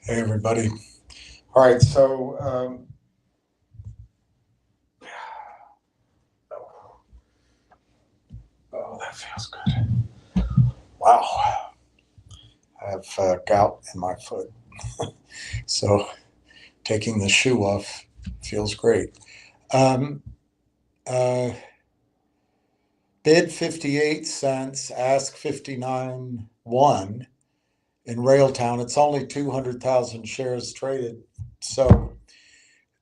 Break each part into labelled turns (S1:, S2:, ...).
S1: Hey, everybody. All right, so oh, that feels good. Wow, I have gout in my foot, so taking the shoe off feels great. Um, uh, Bid 58 cents, ask 59.1 in Railtown. It's only 200,000 shares traded. So,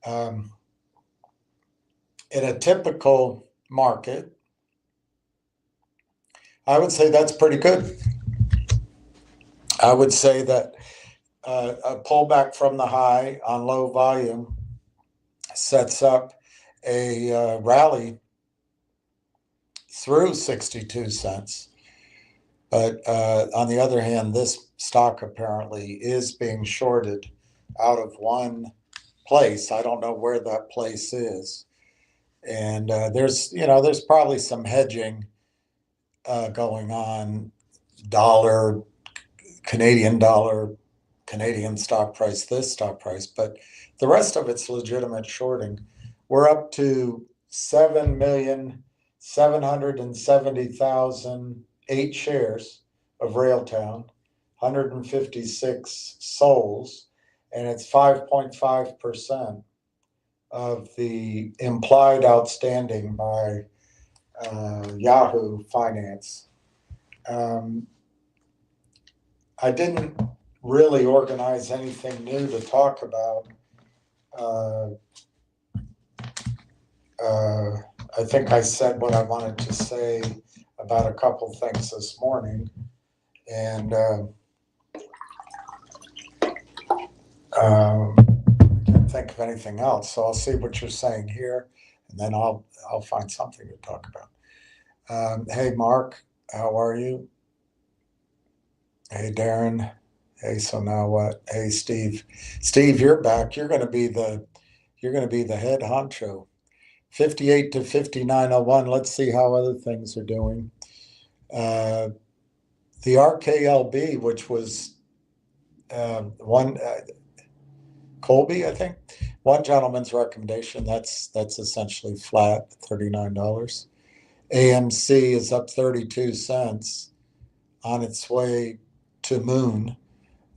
S1: um, in a typical market, I would say that's pretty good. I would say that a pullback from the high on low volume sets up a rally through 62 cents. But on the other hand, this stock apparently is being shorted out of one place. I don't know where that place is. And there's probably some hedging going on. Dollar, Canadian dollar, Canadian stock price, this stock price, but the rest of it's legitimate shorting. We're up to 7,770,008 shares of Railtown, 156 souls, and it's 5.5% of the implied outstanding by Yahoo Finance. I didn't really organize anything new to talk about. I think I said what I wanted to say about a couple things this morning, and can't think of anything else. So I'll see what you're saying here, and then I'll find something to talk about. Hey, Mark, how are you? Hey, Darren. Hey, so now what? Hey, Steve. Steve, you're back. You're going to be the head honcho. 58 to 59.01. Let's see how other things are doing. The RKLB, which was one Colby, I think, one gentleman's recommendation. That's essentially flat, $39. AMC is up 32 cents on its way to moon.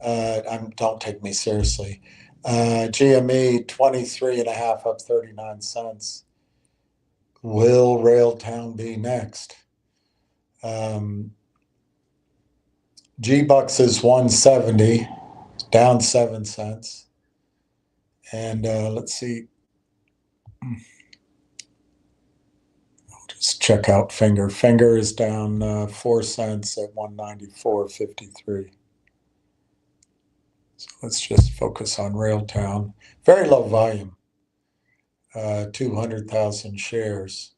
S1: Don't take me seriously. GME 23.5 up 39 cents. Will Railtown be next? G-Bucks is 170, down 7 cents. And let's see. I'll just check out Finger. Finger is down 4 cents at 194.53. So let's just focus on Railtown. Very low volume, 200,000 shares.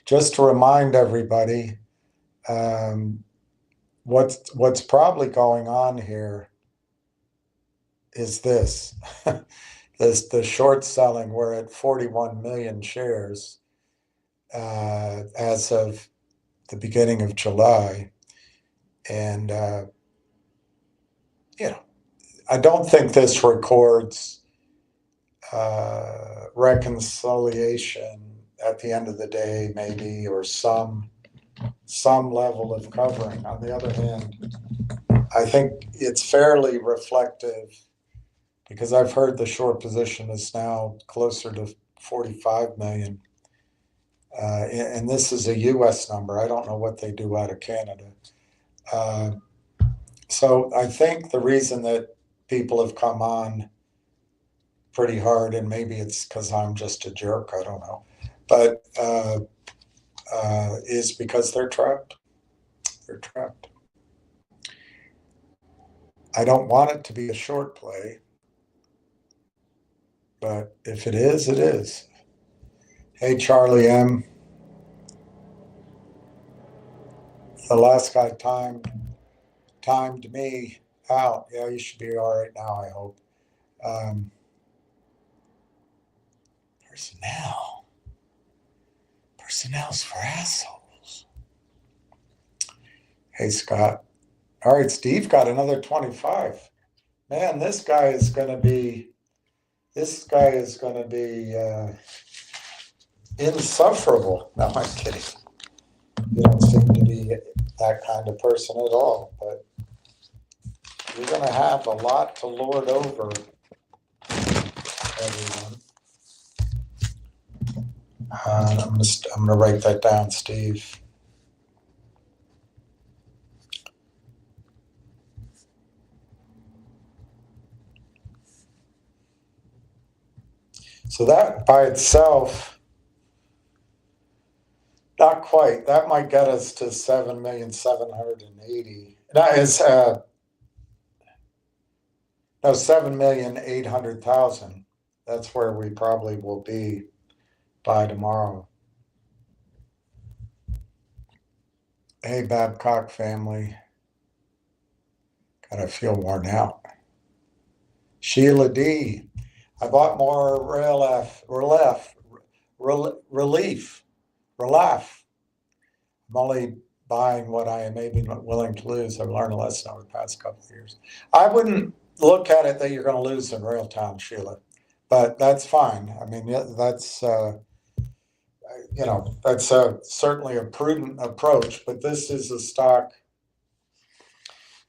S1: Just to remind everybody, what's probably going on here is this. The short selling, we're at 41 million shares as of the beginning of July. And, I don't think this records reconciliation at the end of the day, maybe, or some level of covering. On the other hand, I think it's fairly reflective because I've heard the short position is now closer to 45 million. And this is a US number. I don't know what they do out of Canada. So I think the reason that people have come on pretty hard, and maybe it's because I'm just a jerk, I don't know, but is because they're trapped. They're trapped. I don't want it to be a short play, but if it is, it is. Hey, Charlie M. The last guy timed me out. Yeah, you should be all right now, I hope. Personnel's for assholes. Hey, Scott. All right, Steve got another 25. Man, this guy is going to be insufferable. No, I'm kidding. You don't seem to be that kind of person at all, but you're going to have a lot to lord over, everyone. I'm going to write that down, Steve. So that by itself, not quite. That might get us to 7,780,000. That is no 7,800,000. That's where we probably will be by tomorrow. Hey, Babcock family. Gotta feel worn out. Sheila D. I bought more rlaif. I'm only buying what I may be willing to lose. I've learned a lesson over the past couple of years. I wouldn't look at it that you're going to lose in Railtown, Sheila, but that's fine. I mean, that's that's certainly a prudent approach. But this is a stock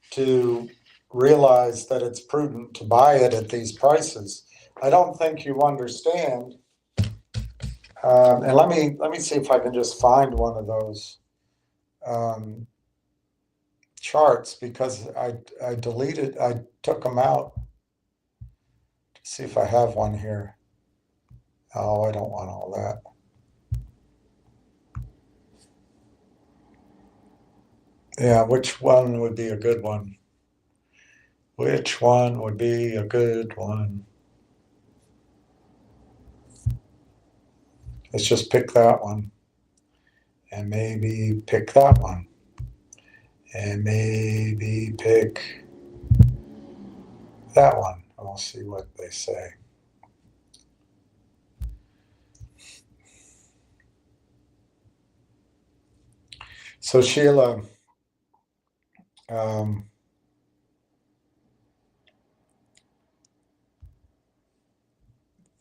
S1: to realize that it's prudent to buy it at these prices. I don't think you understand. And let me see if I can just find one of those charts, because I deleted, I took them out to see if I have one here. Oh, I don't want all that. Yeah, which one would be a good one? Which one would be a good one? Let's just pick that one. And maybe pick that one. And maybe pick that one. And we'll see what they say. So Sheila,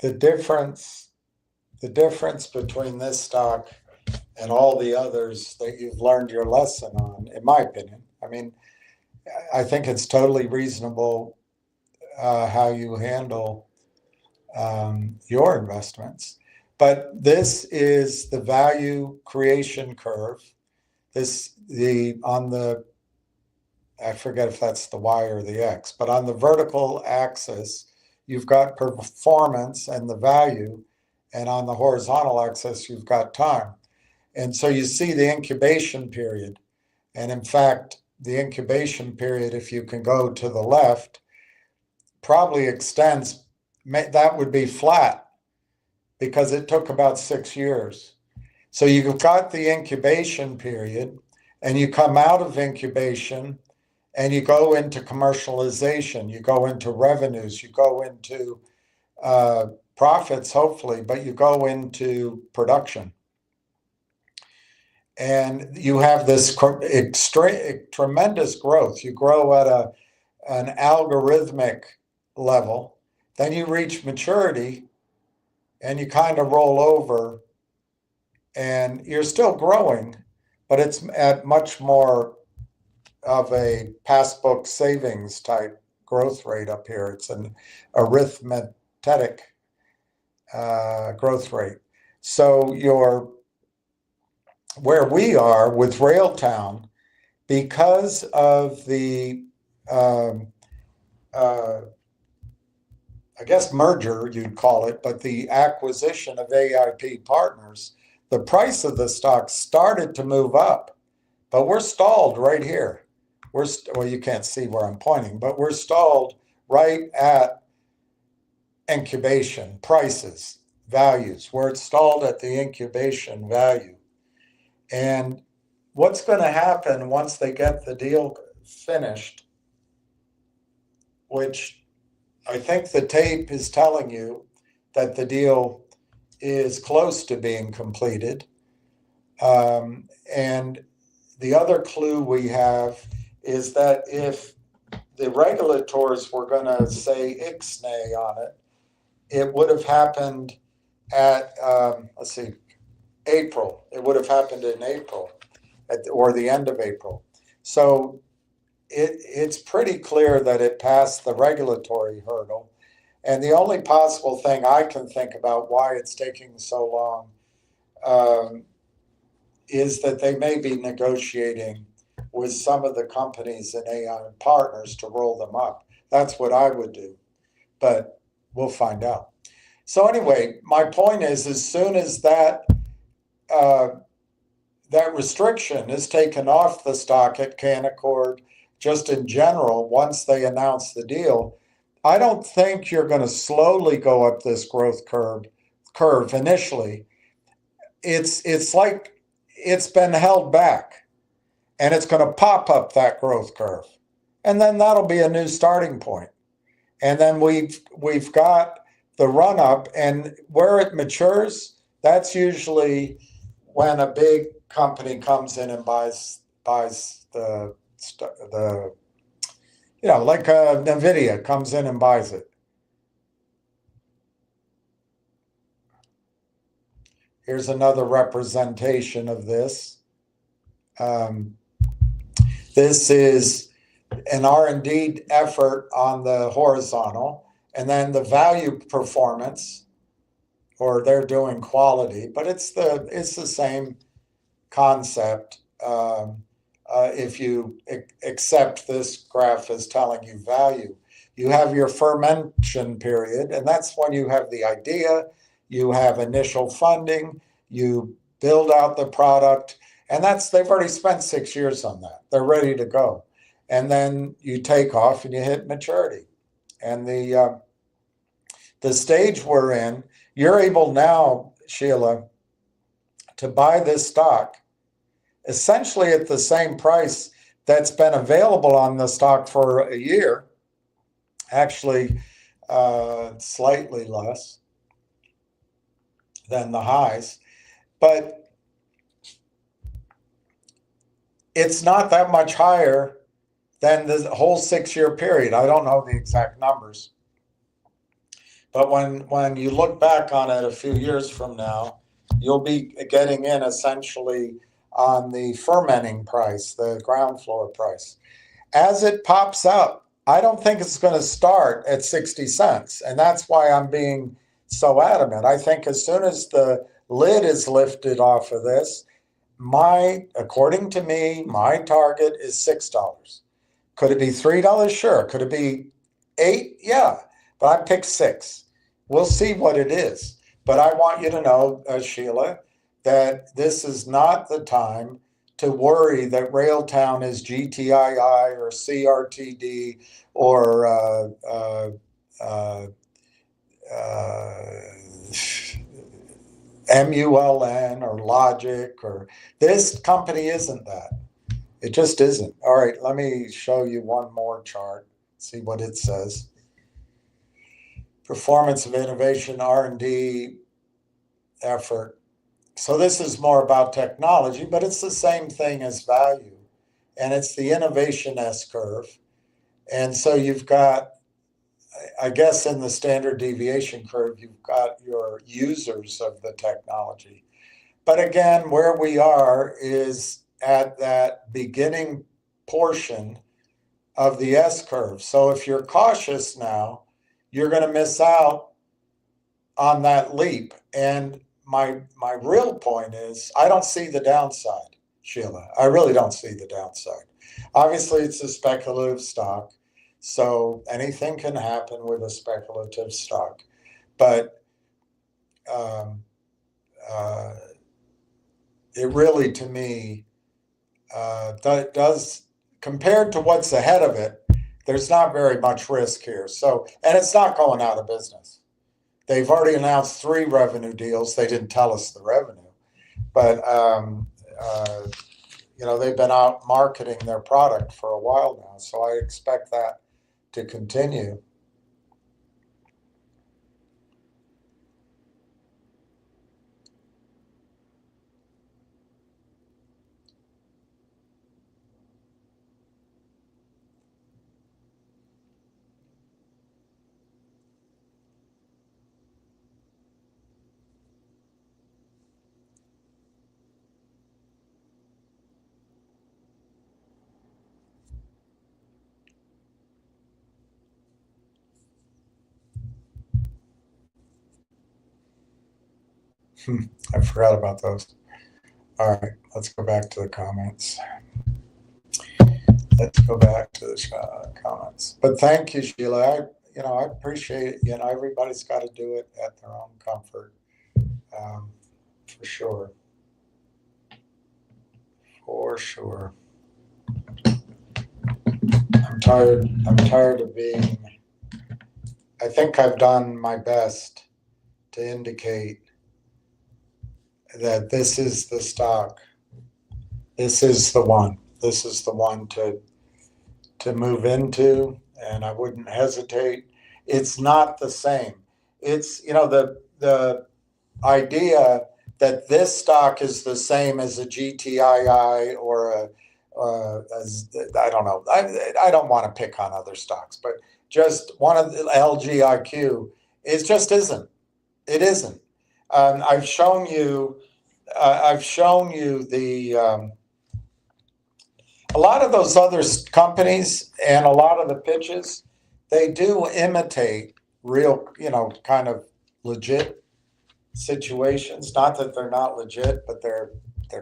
S1: the difference between this stock and all the others that you've learned your lesson on, in my opinion, I mean, I think it's totally reasonable how you handle your investments. But this is the value creation curve. I forget if that's the Y or the X, but on the vertical axis, you've got performance and the value, and on the horizontal axis, you've got time. And so you see the incubation period. And in fact, the incubation period, if you can go to the left, probably extends, that would be flat because it took about 6 years. So you've got the incubation period, and you come out of incubation and you go into commercialization, you go into revenues, you go into profits, hopefully, but you go into production. And you have this tremendous growth. You grow at an algorithmic level, then you reach maturity and you kind of roll over, and you're still growing, but it's at much more of a passbook savings type growth rate up here. It's an arithmetic growth rate. So where we are with Railtown, because of the I guess merger, you'd call it, but the acquisition of AIP Partners, the price of the stock started to move up, but we're stalled right here. Well, you can't see where I'm pointing, but we're stalled right at incubation prices, values. We're stalled at the incubation value. And what's going to happen once they get the deal finished, which I think the tape is telling you that the deal is close to being completed. And the other clue we have is that if the regulators were going to say ixnay on it, it would have happened at, let's see, April. It would have happened in April or the end of April. So it's pretty clear that it passed the regulatory hurdle. And the only possible thing I can think about why it's taking so long is that they may be negotiating with some of the companies and AI partners to roll them up. That's what I would do, but we'll find out. So anyway, my point is, as soon as that that restriction is taken off the stock at Canaccord, just in general, once they announce the deal, I don't think you're going to slowly go up this growth curve initially. It's like it's been held back, and it's going to pop up that growth curve, and then that'll be a new starting point. And then we've got the run up, and where it matures, that's usually when a big company comes in and buys the like Nvidia comes in and buys it. Here's another representation of this. This is an R&D effort on the horizontal, and then the value performance, or they're doing quality, but it's the same concept. If you accept this graph as telling you value, you have your fermentation period, and that's when you have the idea, you have initial funding, you build out the product, and they've already spent 6 years on that. They're ready to go. And then you take off and you hit maturity. And the stage we're in, you're able now, Sheila, to buy this stock essentially at the same price that's been available on the stock for a year, actually slightly less than the highs, but it's not that much higher than the whole 6-year period. I don't know the exact numbers, but when you look back on it a few years from now, you'll be getting in essentially on the fermenting price, the ground floor price. As it pops up, I don't think it's going to start at 60 cents. And that's why I'm being so adamant. I think as soon as the lid is lifted off of this, according to me, my target is $6. Could it be $3? Sure. Could it be $8? Yeah. But I picked 6. We'll see what it is. But I want you to know, Sheila, that this is not the time to worry that Railtown is GTII or CRTD or MULN or Logic, or this company isn't that. It just isn't. All right, let me show you one more chart, see what it says. Performance of innovation, R&D effort. So this is more about technology, but it's the same thing as value. And it's the innovation S-curve. And so you've got, I guess in the standard deviation curve, you've got your users of the technology. But again, where we are is at that beginning portion of the S-curve. So if you're cautious now, you're going to miss out on that leap. And my real point is, I don't see the downside, Sheila. I really don't see the downside. Obviously, it's a speculative stock, so anything can happen with a speculative stock. But it really, to me, does, compared to what's ahead of it, there's not very much risk here. So, and it's not going out of business. They've already announced 3 revenue deals. They didn't tell us the revenue, but they've been out marketing their product for a while now. So I expect that to continue. I forgot about those. All right, let's go back to the comments. Let's go back to the comments. But thank you, Sheila. I appreciate it. Everybody's got to do it at their own comfort, for sure. For sure. I'm tired. I'm tired of being. I think I've done my best to indicate that this is the stock. This is the one. This is the one to move into, and I wouldn't hesitate. It's not the same. It's the idea that this stock is the same as a GTII or I don't know. I don't want to pick on other stocks, but just one of the LGIQ, it just isn't. It isn't. I've shown you. I've shown you the a lot of those other companies and a lot of the pitches. They do imitate real, kind of legit situations. Not that they're not legit, but they're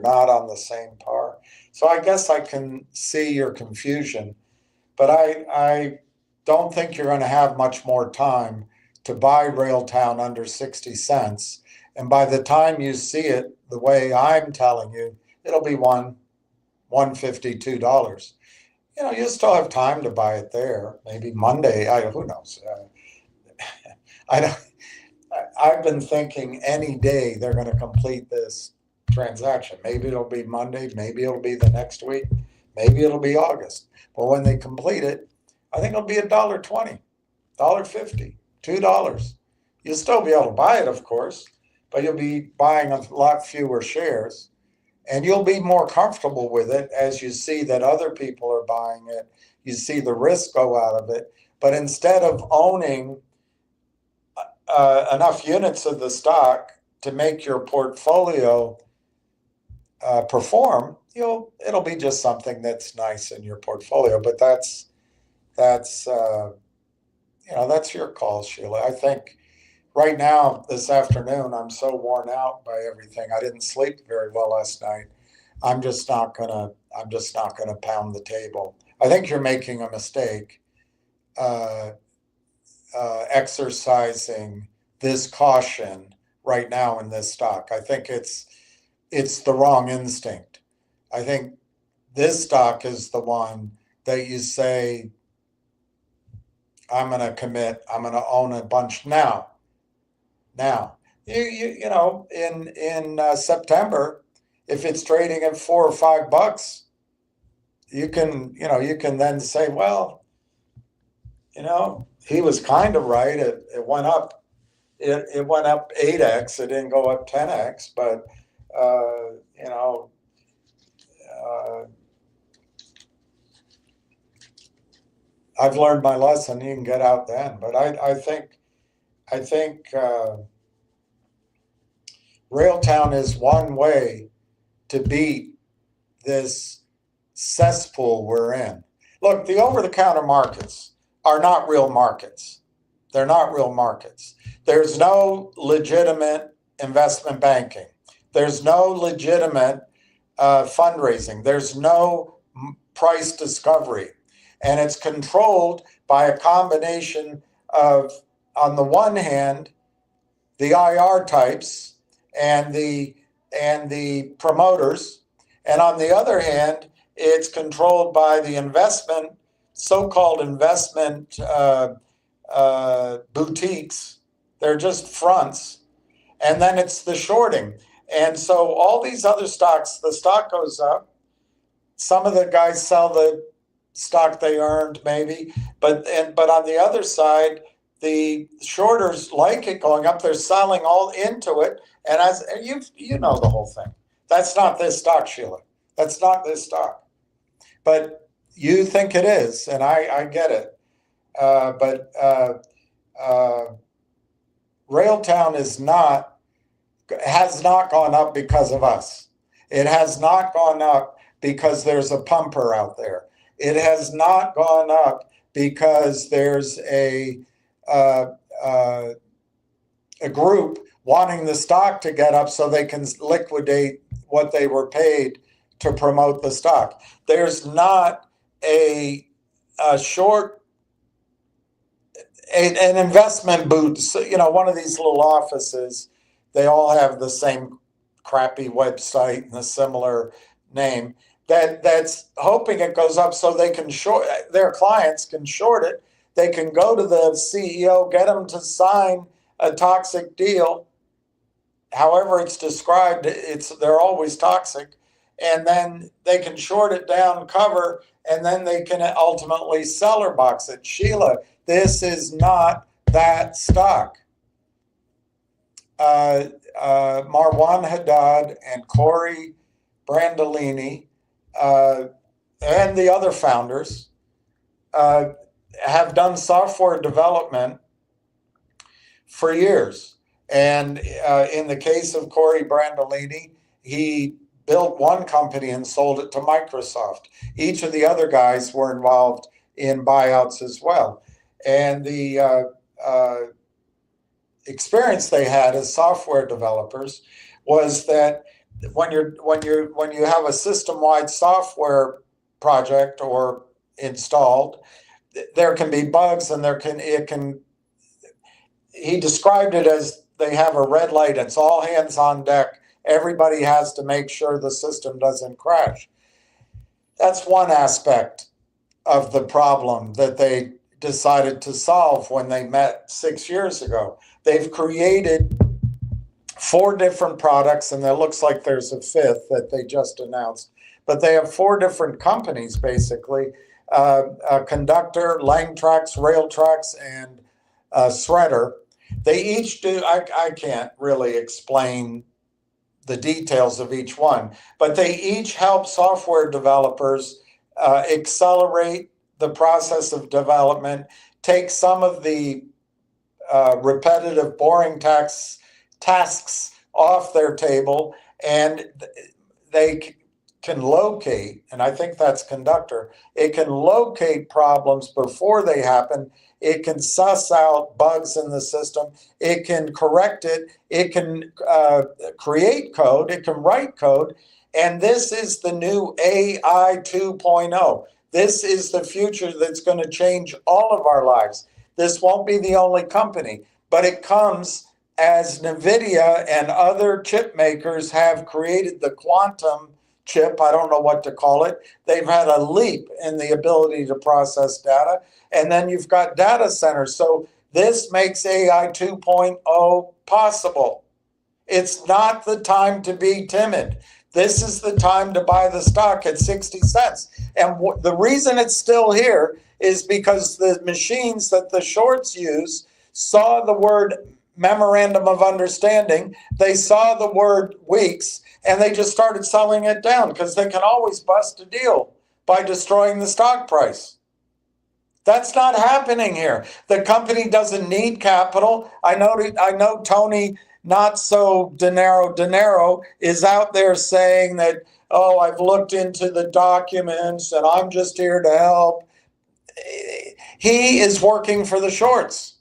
S1: not on the same par. So I guess I can see your confusion, but I don't think you're going to have much more time to buy Railtown under 60 cents. And by the time you see it the way I'm telling you, it'll be $152. You still have time to buy it there. Maybe Monday. Who knows? I don't. I've been thinking any day they're going to complete this transaction. Maybe it'll be Monday. Maybe it'll be the next week. Maybe it'll be August. But when they complete it, I think it'll be $1.20, $1.50, $2. You'll still be able to buy it, of course, but you'll be buying a lot fewer shares. And you'll be more comfortable with it as you see that other people are buying it. You see the risk go out of it. But instead of owning enough units of the stock to make your portfolio perform, it'll be just something that's nice in your portfolio. But that's your call, Sheila. I think right now, this afternoon, I'm so worn out by everything. I didn't sleep very well last night. I'm just not gonna pound the table. I think you're making a mistake exercising this caution right now in this stock. I think it's the wrong instinct. I think this stock is the one that you say, I'm going to commit. I'm going to own a bunch now. In September, if it's trading at $4 or $5, you can then say, well, he was kind of right. It went up. It went up 8x. It didn't go up 10x, but I've learned my lesson. You can get out then, but I think Railtown is one way to beat this cesspool we're in. Look, the over-the-counter markets are not real markets. They're not real markets. There's no legitimate investment banking. There's no legitimate fundraising. There's no price discovery. And it's controlled by a combination of, on the one hand, the IR types and the promoters, and on the other hand, it's controlled by the so-called investment boutiques. They're just fronts, and then it's the shorting. And so all these other stocks, the stock goes up. Some of the guys sell the stock they earned, maybe, but on the other side, the shorters like it going up. They're selling all into it, and as you know the whole thing. That's not this stock, Sheila. That's not this stock. But you think it is, and I get it. But Railtown has not gone up because of us. It has not gone up because there's a pumper out there. It has not gone up because there's a group wanting the stock to get up so they can liquidate what they were paid to promote the stock. There's not a short, an investment boot. So, one of these little offices, they all have the same crappy website and a similar name. That's hoping it goes up so they can short, their clients can short it. They can go to the CEO, get him to sign a toxic deal. However it's described, they're always toxic. And then they can short it down, cover, and then they can ultimately seller box it. Sheila, this is not that stock. Marwan Haddad and Corey Brandolini and the other founders have done software development for years. And in the case of Corey Brandolini, he built one company and sold it to Microsoft. Each of the other guys were involved in buyouts as well. And the experience they had as software developers was that when you have a system-wide software project or installed, there can be bugs, and he described it as they have a red light. It's all hands on deck. Everybody has to make sure the system doesn't crash. That's one aspect of the problem that they decided to solve when they met 6 years ago. They've created 4 different products, and it looks like there's a 5th that they just announced. But they have 4 different companies, basically. Conductor, Langtrax, Railtrax, and Shredder. They each do, I can't really explain the details of each one, but they each help software developers accelerate the process of development, take some of the repetitive, boring tasks off their table, and they can locate, and I think that's Conductor, it can locate problems before they happen. It can suss out bugs in the system. It can correct it. It can create code. It can write code. And this is the new AI 2.0. This is the future that's going to change all of our lives. This won't be the only company, but it comes as NVIDIA and other chip makers have created the quantum chip. I don't know what to call it. They've had a leap in the ability to process data. And then you've got data centers. So this makes AI 2.0 possible. It's not the time to be timid. This is the time to buy the stock at 60 cents. And the reason it's still here is because the machines that the shorts use saw the word memorandum of understanding. They saw the word weeks, and they just started selling it down because they can always bust a deal by destroying the stock price. That's not happening here. The company doesn't need capital. I know Tony Not So Dinero is out there saying that, oh, I've looked into the documents and I'm just here to help. He is working for the shorts,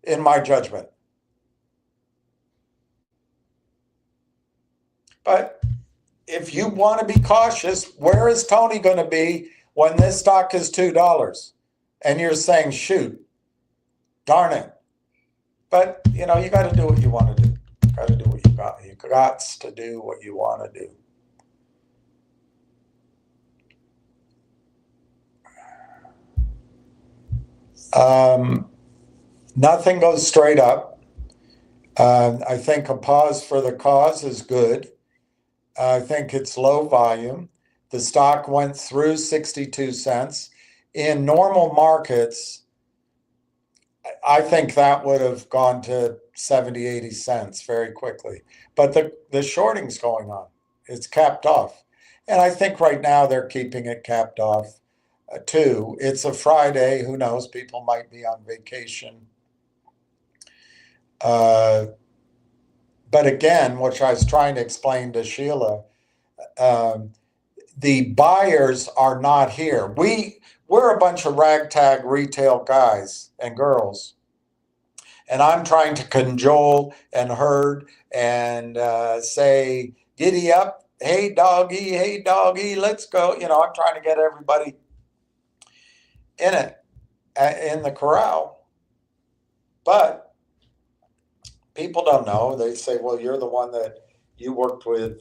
S1: in my judgment. But if you want to be cautious, where is Tony going to be when this stock is $2? And you're saying, shoot, darn it. But, you got to do what you want to do. You got to do what you got. You got to do what you want to do. Nothing goes straight up. I think a pause for the cause is good. I think it's low volume. The stock went through 62 cents. In normal markets, I think that would have gone to 70, 80 cents very quickly. But the shorting's going on. It's capped off. And I think right now they're keeping it capped off too. It's a Friday. Who knows? People might be on vacation. But again, which I was trying to explain to Sheila, the buyers are not here. We're a bunch of ragtag retail guys and girls. And I'm trying to cajole and herd and say, giddy up, hey doggy, let's go. I'm trying to get everybody in it, in the corral. But people don't know. They say, well, you're the one that you worked with,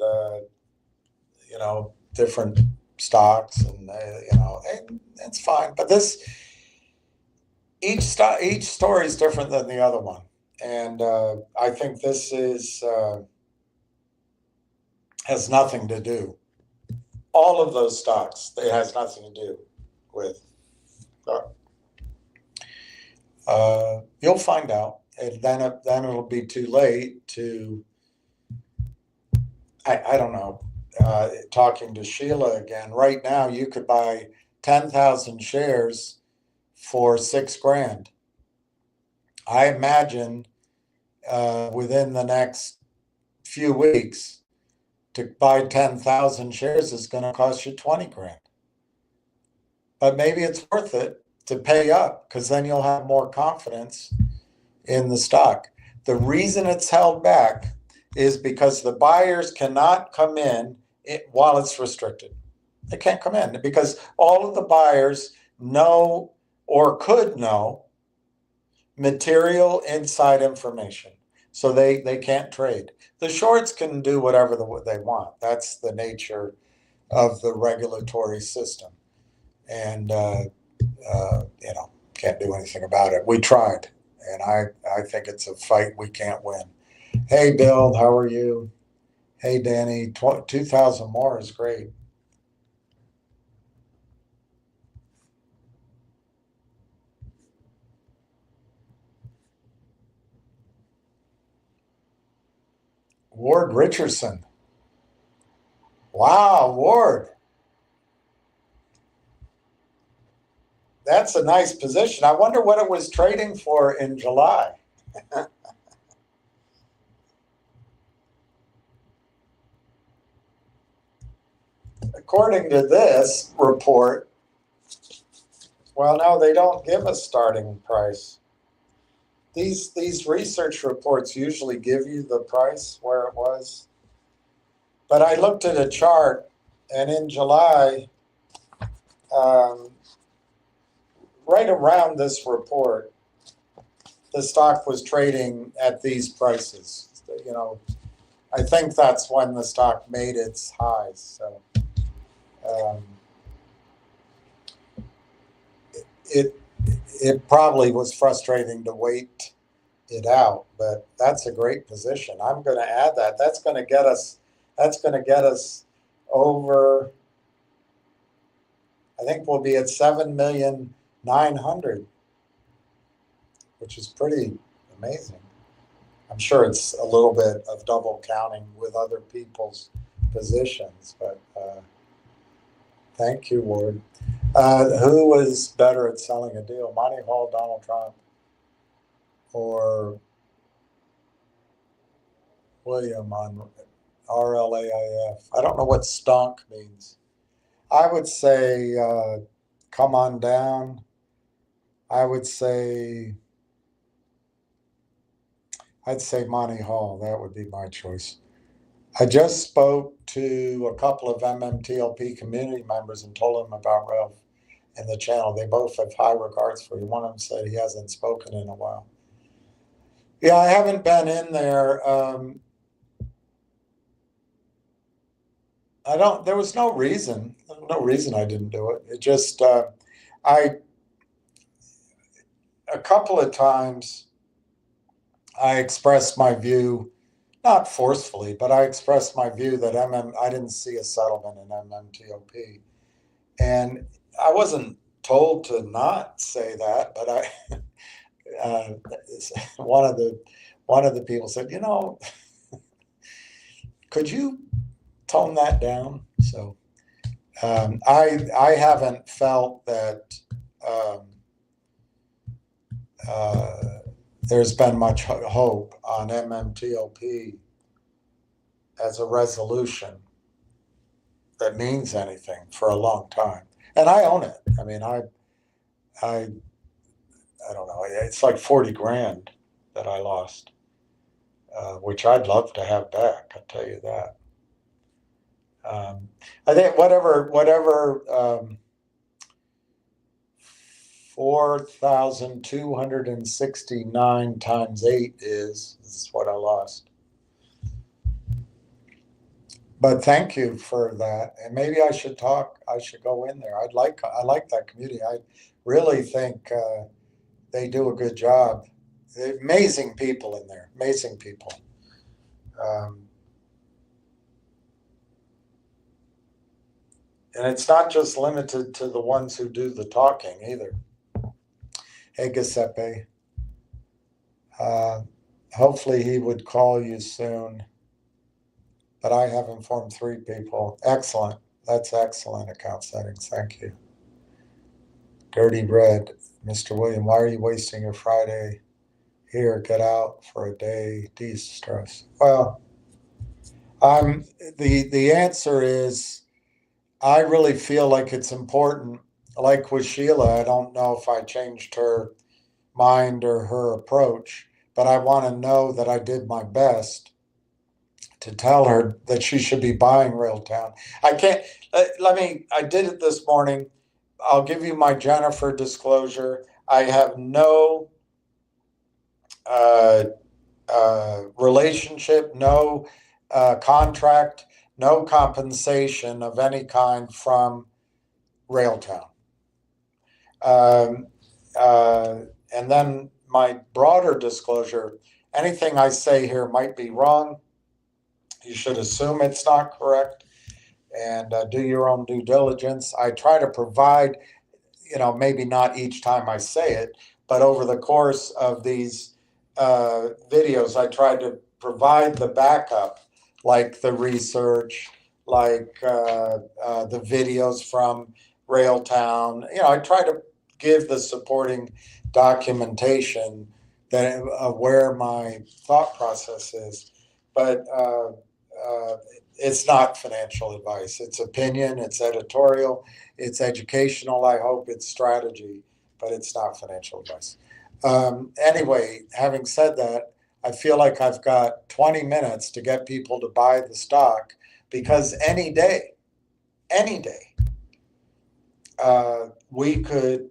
S1: different stocks, and and it's fine. But each story is different than the other one, and I think this has nothing to do. All of those stocks, it has nothing to do with. You'll find out, and then it'll be too late to. I don't know. Talking to Sheila again, right now you could buy 10,000 shares for $6,000. I imagine within the next few weeks, to buy 10,000 shares is going to cost you $20,000. But maybe it's worth it to pay up, because then you'll have more confidence in the stock. The reason it's held back is because the buyers cannot come in while it's restricted. They can't come in because all of the buyers know or could know material inside information. So they can't trade. The shorts can do whatever they want. That's the nature of the regulatory system. And, can't do anything about it. We tried, and I think it's a fight we can't win. Hey, Bill, how are you? Hey, Danny, 2,000 more is great. Ward Richardson. Wow, Ward. That's a nice position. I wonder what it was trading for in July. According to this report, well, no, they don't give a starting price. These research reports usually give you the price where it was. But I looked at a chart, and in July, right around this report, the stock was trading at these prices. I think that's when the stock made its highs. So it probably was frustrating to wait it out, but that's a great position. I'm going to add that. That's going to get us over. I think we'll be at 7,900,000, which is pretty amazing. I'm sure it's a little bit of double counting with other people's positions, but thank you, Ward. Who was better at selling a deal, Monty Hall, Donald Trump, or William on RLAIF? I don't know what stonk means. I would say come on down. I'd say Monty Hall. That would be my choice. I just spoke to a couple of MMTLP community members and told them about Ralph and the channel. They both have high regards for you. One of them said he hasn't spoken in a while. Yeah, I haven't been in there. There was no reason I didn't do it. It just, a couple of times I expressed my view, not forcefully, but I expressed my view that I didn't see a settlement in MMTOP. And I wasn't told to not say that, but one of the people said, could you tone that down? So I haven't felt that there's been much hope on MMTOP as a resolution that means anything for a long time, and I own it. I mean, I don't know. It's like $40,000. that I lost, which I'd love to have back. I'll tell you that. I think whatever 4,269 times 8 is what I lost. But thank you for that. And maybe I should go in there. I like that community. I really think they do a good job. Amazing people in there. Amazing people. And it's not just limited to the ones who do the talking either. Hey, Giuseppe. Hopefully he would call you soon. But I have informed 3 people. Excellent. That's excellent account settings. Thank you. Dirty Red. Mr. William, why are you wasting your Friday here? Get out for a day, de-stress. Well, the answer is I really feel like it's important. Like with Sheila, I don't know if I changed her mind or her approach, but I want to know that I did my best to tell her that she should be buying Railtown. I can't, I did it this morning. I'll give you my Jennifer disclosure. I have no relationship, no contract, no compensation of any kind from Railtown. And then my broader disclosure, anything I say here might be wrong. You should assume it's not correct and do your own due diligence. I try to provide, maybe not each time I say it, but over the course of these videos, I try to provide the backup, like the research, like the videos from Railtown. I try to give the supporting documentation of where my thought process is. But it's not financial advice. It's opinion, it's editorial, it's educational, I hope, it's strategy, but it's not financial advice. Anyway, having said that, I feel like I've got 20 minutes to get people to buy the stock because any day, we could,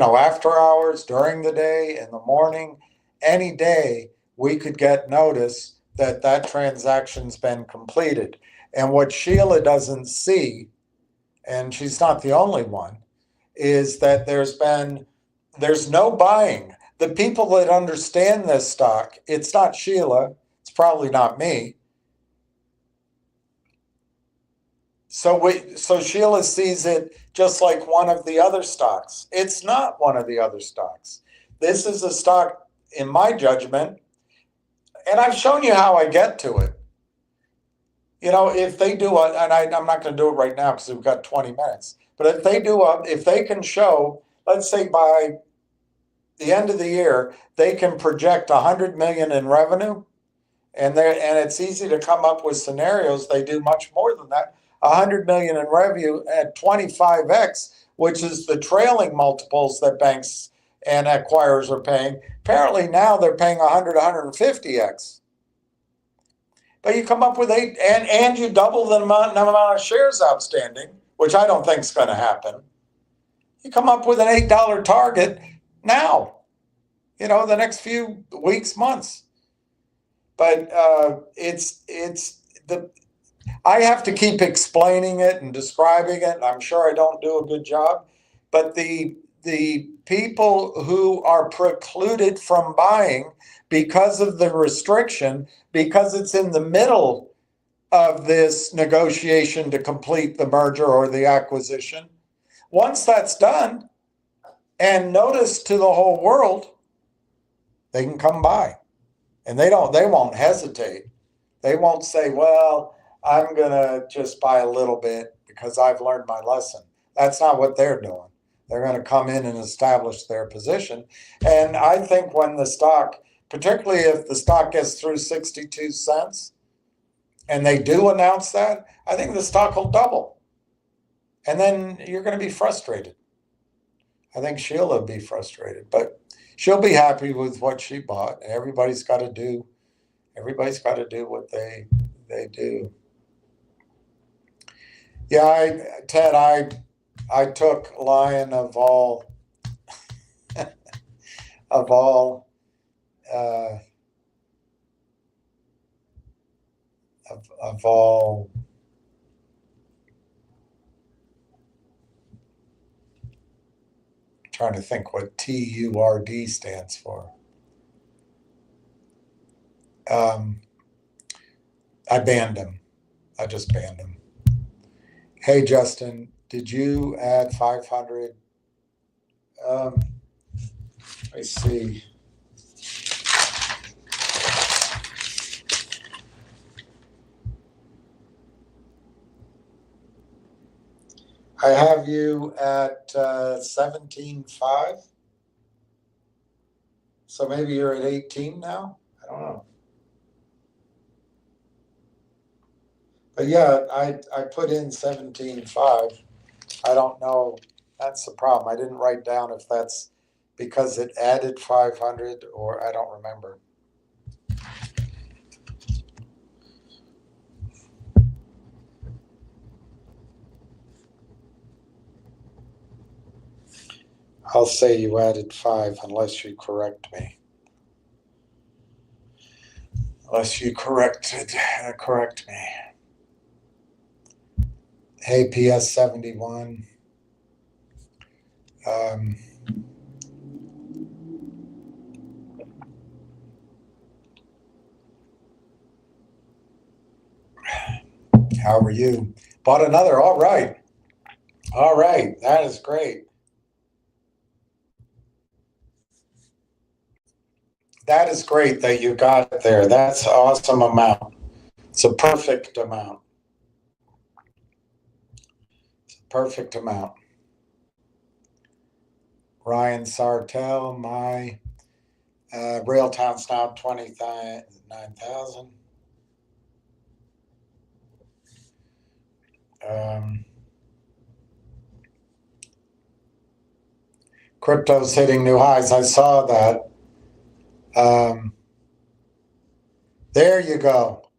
S1: after hours, during the day, in the morning, any day, we could get notice that transaction's been completed. And what Sheila doesn't see, and she's not the only one, is that there's no buying. The people that understand this stock, it's not Sheila, it's probably not me. So Sheila sees it just like one of the other stocks. It's not one of the other stocks. This is a stock, in my judgment, and I've shown you how I get to it. If they do and I'm not going to do it right now because we've got 20 minutes, but if they can show, let's say by the end of the year, they can project 100 million in revenue, and it's easy to come up with scenarios. They do much more than that. 100 million in revenue at 25x, which is the trailing multiples that banks and acquirers are paying. Apparently now they're paying 150x. But you come up with 8, and you double the amount of shares outstanding, which I don't think is going to happen. You come up with an $8 target now, the next few weeks, months. But I have to keep explaining it and describing it. I'm sure I don't do a good job, but the people who are precluded from buying because of the restriction, because it's in the middle of this negotiation to complete the merger or the acquisition, once that's done and notice to the whole world, they can come by, and they won't hesitate. They won't say, well, I'm going to just buy a little bit because I've learned my lesson. That's not what they're doing. They're going to come in and establish their position. And I think when the stock, particularly if the stock gets through 62 cents, and they do announce that, I think the stock will double. And then you're going to be frustrated. I think Sheila will be frustrated. But she'll be happy with what she bought. Everybody's got to do what they do. Yeah, Ted, I took Lion of all uh, of all trying to think what TURD stands for. I banned him. I just banned him. Hey, Justin, did you add 500? I see. I have you at 17.5. So maybe you're at 18 now? I don't know. But yeah, I put in 17.5. I don't know. That's the problem. I didn't write down if that's because it added 500 or I don't remember. I'll say you added 5 unless you correct me. Unless you correct me. Hey, PS 71. How are you? Bought another. All right. That is great. That is great that you got it there. That's an awesome amount. It's a perfect amount. Perfect amount. Ryan Sartell, my Railtown's now 29,000. Crypto's hitting new highs. I saw that. There you go.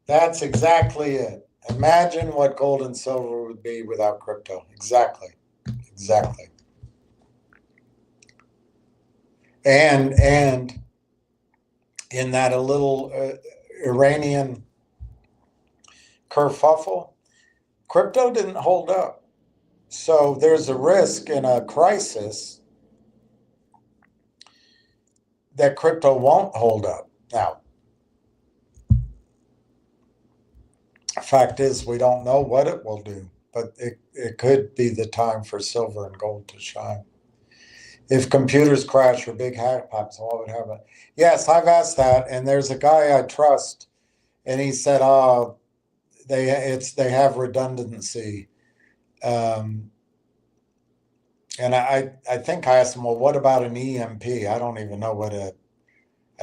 S1: That's exactly it. Imagine what gold and silver would be without crypto. Exactly. And in that a little Iranian kerfuffle, crypto didn't hold up. So there's a risk in a crisis that crypto won't hold up. Now, fact is, we don't know what it will do, but it could be the time for silver and gold to shine. If computers crash or big hack pops, what would happen? Yes, I've asked that, and there's a guy I trust, and he said, "Oh, they have redundancy." And I think I asked him, "Well, what about an EMP?" I don't even know what I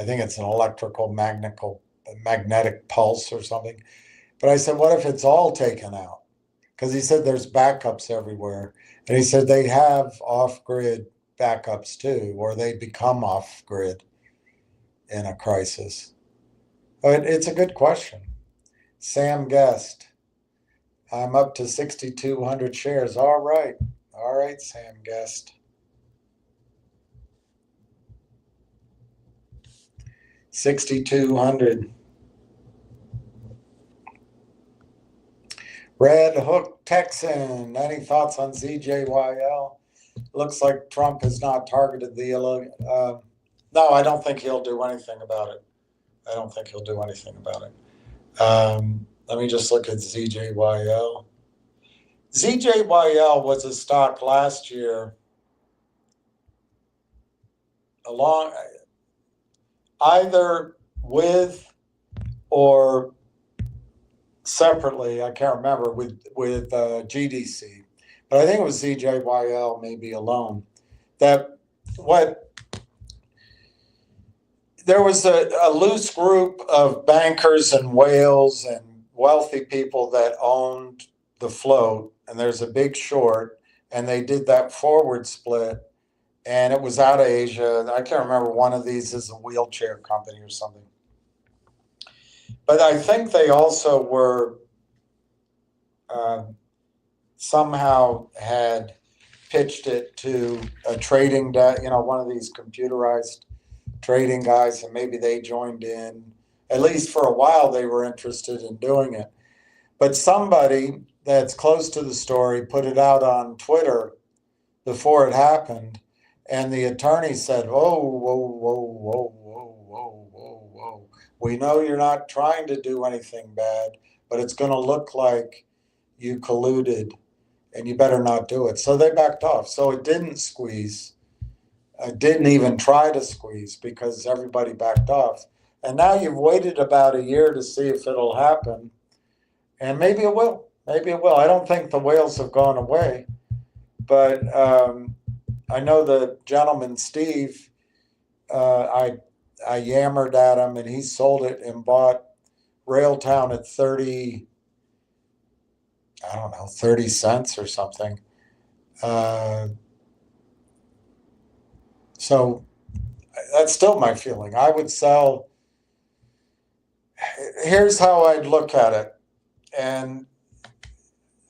S1: think it's an electrical magnetic pulse or something. But I said, what if it's all taken out? Because he said there's backups everywhere. And he said they have off-grid backups too, or they become off-grid in a crisis. But it's a good question. Sam Guest, I'm up to 6,200 shares. All right, Sam Guest. 6,200. Red Hook Texan, any thoughts on ZJYL? Looks like Trump has not targeted the no, I don't think he'll do anything about it. Let me just look at ZJYL. ZJYL was a stock last year along either with or separately, I can't remember, with GDC, but I think it was ZJYL maybe alone. That there was a loose group of bankers and whales and wealthy people that owned the float, and there's a big short, and they did that forward split, and it was out of Asia. I can't remember, one of these is a wheelchair company or something. But I think they also were somehow had pitched it to a trading, one of these computerized trading guys, and maybe they joined in. At least for a while, they were interested in doing it. But somebody that's close to the story put it out on Twitter before it happened, and the attorney said, "Whoa, whoa, whoa, whoa, whoa, whoa, whoa, whoa. We know you're not trying to do anything bad, but it's going to look like you colluded, and you better not do it." So they backed off. So it didn't squeeze. Didn't even try to squeeze because everybody backed off. And now you've waited about a year to see if it'll happen. And maybe it will. Maybe it will. I don't think the whales have gone away. But I know the gentleman, Steve, I yammered at him, and he sold it and bought Railtown at 30, I don't know, 30 cents or something. So that's still my feeling. I would sell. Here's how I'd look at it. And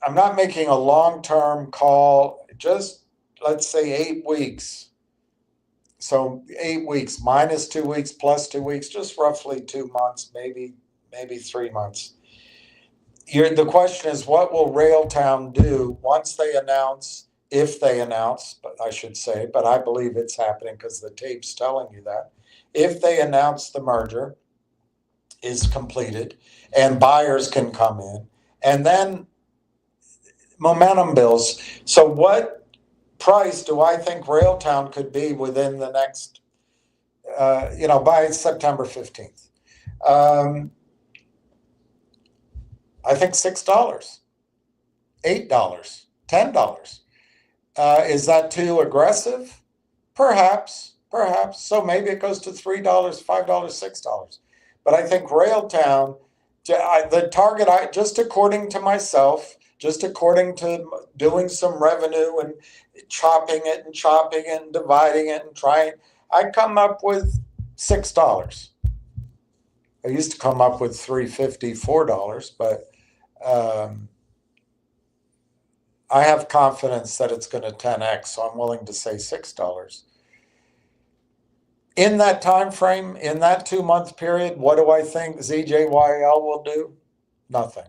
S1: I'm not making a long-term call, just let's say 8 weeks. So 8 weeks minus 2 weeks plus 2 weeks, just roughly 2 months, maybe 3 months. The question is, what will Railtown do once they announce, if they announce, but I should say, but I believe it's happening because the tape's telling you that. If they announce the merger is completed and buyers can come in, and then momentum builds. So what price do I think Railtown could be within the next, by September 15th? I think $6, $8, $10. Is that too aggressive? Perhaps. So maybe it goes to $3, $5, $6. But I think Railtown, the target, just according to myself, just according to doing some revenue and chopping it and dividing it and trying, I come up with $6. I used to come up with $3.50, $4, but I have confidence that it's going to 10x, so I'm willing to say $6. In that time frame, in that 2-month period, what do I think ZJYL will do? Nothing.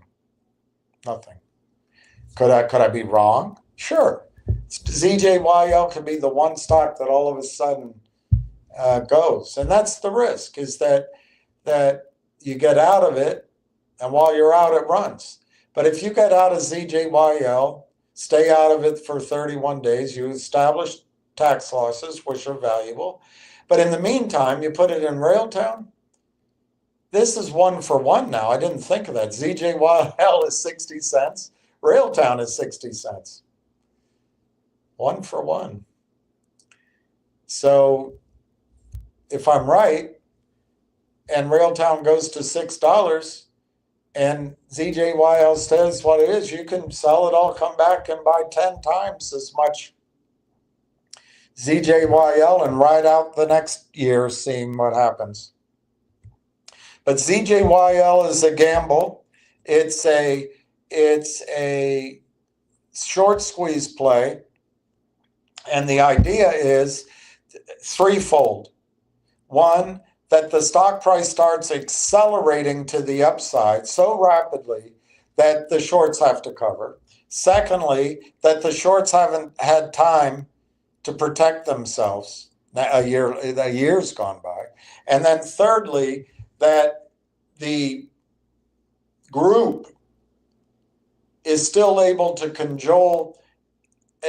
S1: Could I be wrong? Sure. ZJYL could be the one stock that all of a sudden goes, and that's the risk. Is that you get out of it, and while you're out, it runs. But if you get out of ZJYL, stay out of it for 31 days, you establish tax losses, which are valuable. But in the meantime, you put it in Railtown. This is 1-for-1 now. I didn't think of that. ZJYL is 60 cents. Railtown is 60 cents. 1-for-1. So if I'm right, and Railtown goes to $6, and ZJYL says what it is, you can sell it all, come back and buy 10 times as much ZJYL and ride out the next year seeing what happens. But ZJYL is a gamble. It's a short squeeze play. And the idea is threefold. One, that the stock price starts accelerating to the upside so rapidly that the shorts have to cover. Secondly, that the shorts haven't had time to protect themselves. A year's gone by. And then thirdly, that the group is still able to cajole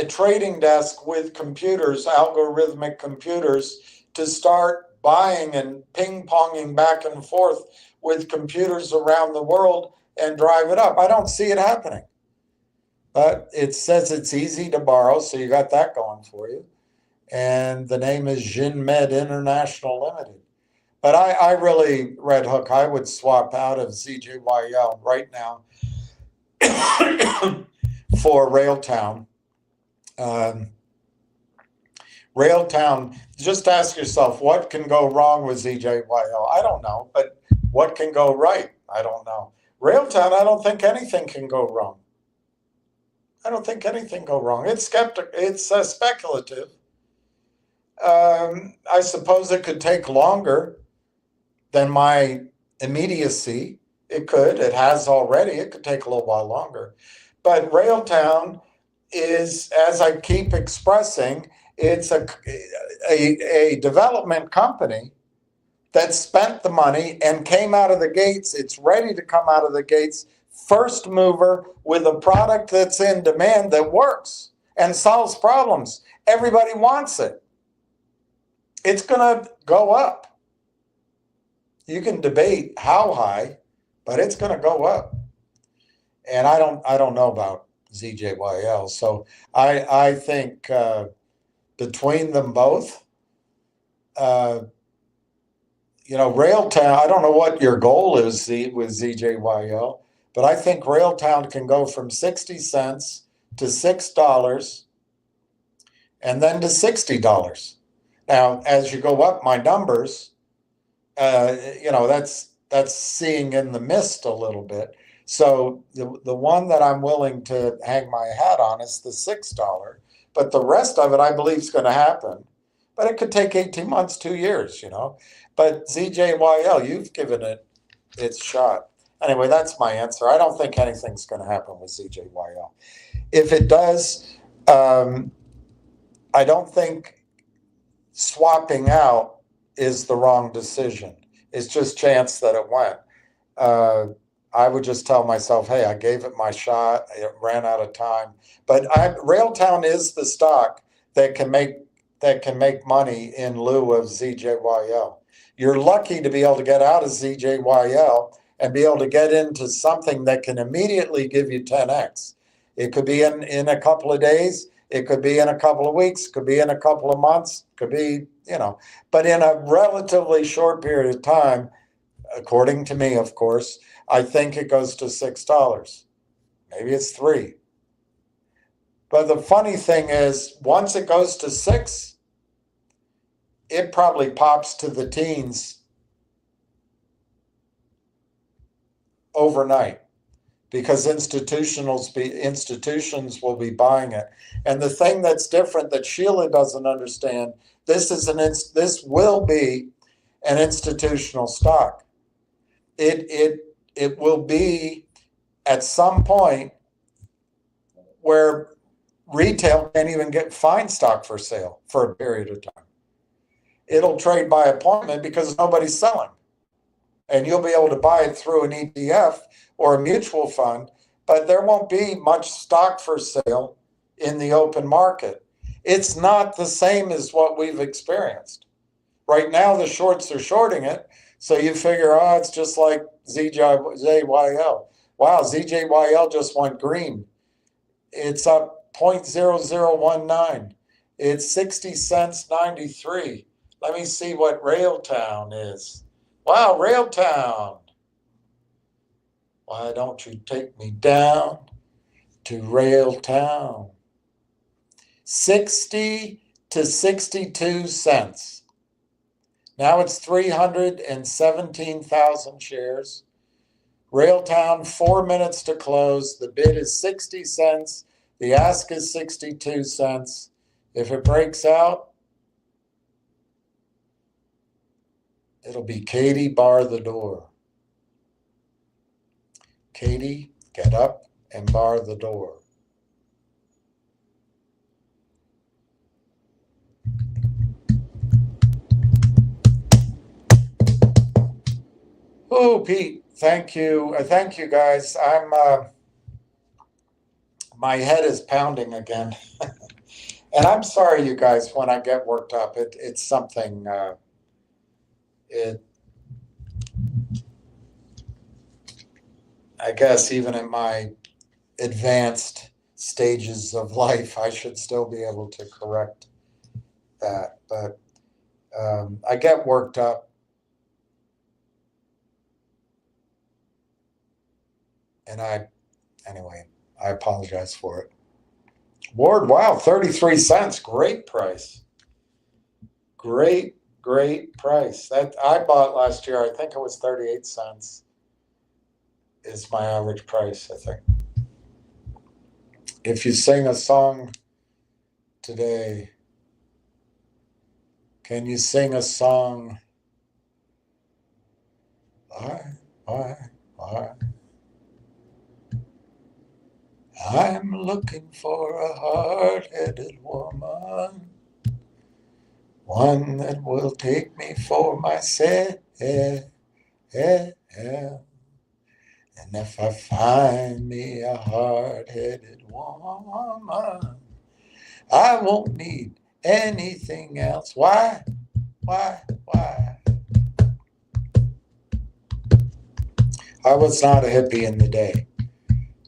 S1: a trading desk with computers, algorithmic computers, to start buying and ping-ponging back and forth with computers around the world and drive it up. I don't see it happening. But it says it's easy to borrow, so you got that going for you. And the name is Jinmed International Limited. But I really, Red Hook, I would swap out of ZJYL right now for Railtown. Railtown, just ask yourself, what can go wrong with ZJYL? I don't know, but what can go right? I don't know. Railtown, I don't think anything can go wrong. I don't think anything go wrong. It's speculative. I suppose it could take longer than my immediacy. It could. It has already. It could take a little while longer. But Railtown is, as I keep expressing, it's a development company that spent the money and came out of the gates. It's ready to come out of the gates, first mover with a product that's in demand that works and solves problems. Everybody wants it. It's going to go up. You can debate how high, but it's going to go up. And I don't know about ZJYL. So I think between them both, Railtown, I don't know what your goal is with ZJYL, but I think Railtown can go from 60 cents to $6 and then to $60. Now, as you go up my numbers, that's seeing in the mist a little bit. So the one that I'm willing to hang my hat on is the $6, but the rest of it I believe is going to happen. But it could take 18 months, 2 years, But ZJYL, you've given it its shot. Anyway, that's my answer. I don't think anything's going to happen with ZJYL. If it does, I don't think swapping out is the wrong decision. It's just chance that it went. I would just tell myself, hey, I gave it my shot. It ran out of time. But Railtown is the stock that can make money in lieu of ZJYL. You're lucky to be able to get out of ZJYL and be able to get into something that can immediately give you 10x. It could be in a couple of days. It could be in a couple of weeks. Could be in a couple of months. Could be, but in a relatively short period of time, according to me, of course, I think it goes to $6. Maybe it's $3. But the funny thing is, once it goes to $6, it probably pops to the teens overnight because institutions will be buying it. And the thing that's different that Sheila doesn't understand, this will be an institutional stock. It will be at some point where retail can't even find stock for sale for a period of time. It'll trade by appointment because nobody's selling. And you'll be able to buy it through an ETF or a mutual fund, but there won't be much stock for sale in the open market. It's not the same as what we've experienced. Right now, the shorts are shorting it, so you figure, it's just like ZJYL. Wow, ZJYL just went green. It's up 0.0019. It's 60 cents 93. Let me see what Railtown is. Wow, Railtown. Why don't you take me down to Railtown? 60 to 62 cents. Now it's 317,000 shares. Railtown, 4 minutes to close. The bid is 60 cents. The ask is 62 cents. If it breaks out, it'll be Katie, bar the door. Katie, get up and bar the door. Oh, Pete, thank you. Thank you, guys. My head is pounding again. And I'm sorry, you guys, when I get worked up. It's something, I guess even in my advanced stages of life, I should still be able to correct that. But I get worked up. And anyway, I apologize for it. Ward, wow, 33 cents. Great price. Great, great price. That I bought last year, I think it was 38 cents is my average price, I think. If you sing a song today, can you sing a song? I, I'm looking for a hard-headed woman, one that will take me for myself. And if I find me a hard-headed woman, I won't need anything else. Why? Why? I was not a hippie in the day,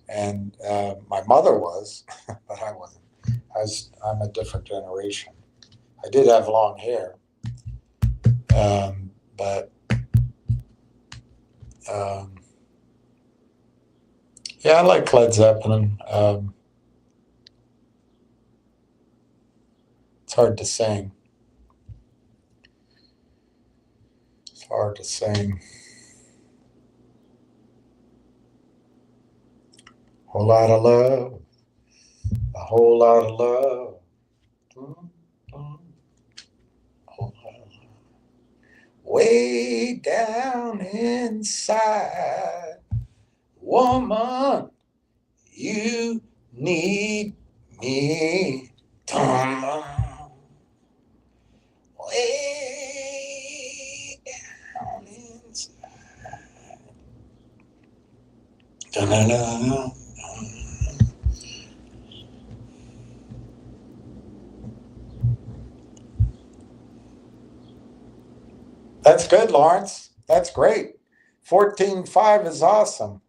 S1: and my mother was, but I wasn't. I'm a different generation. I did have long hair, but yeah, I like Led Zeppelin. It's hard to sing. It's hard to sing. Whole lot of love, a whole lot of love. Whole lot of love. Way down inside, woman, you need me. Way down inside. Da-na-na. That's good, Lawrence. That's great. 14.5 is awesome.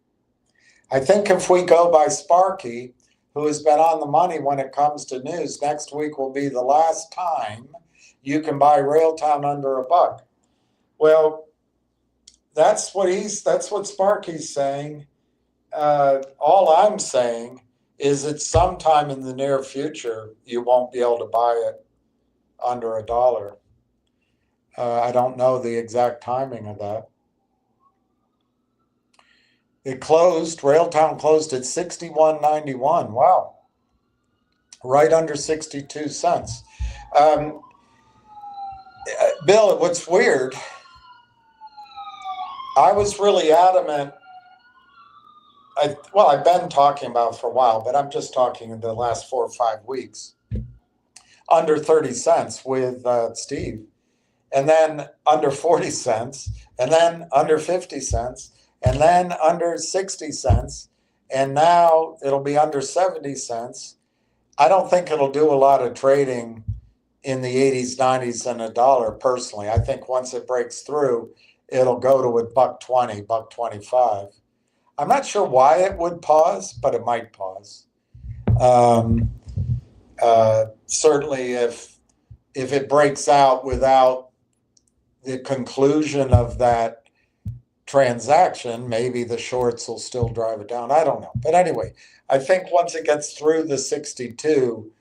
S1: I think if we go by Sparky, who has been on the money when it comes to news, next week will be the last time you can buy Railtown under $1. Well, that's what Sparky's saying. All I'm saying is that sometime in the near future, you won't be able to buy it under $1. I don't know the exact timing of that. Railtown closed at 61.91. Wow. Right under 62 cents. Bill, what's weird, I was really adamant. I've been talking about it for a while, but I'm just talking in the last 4 or 5 weeks. Under 30 cents with Steve, and then under 40 cents, and then under 50 cents, and then under 60 cents, and now it'll be under 70 cents. I don't think it'll do a lot of trading in the 80s, 90s, and $1 personally. I think once it breaks through, it'll go to $1.20, $1.25. I'm not sure why it would pause, but it might pause. Certainly if it breaks out without the conclusion of that transaction, maybe the shorts will still drive it down. I don't know. But anyway, I think once it gets through the 62,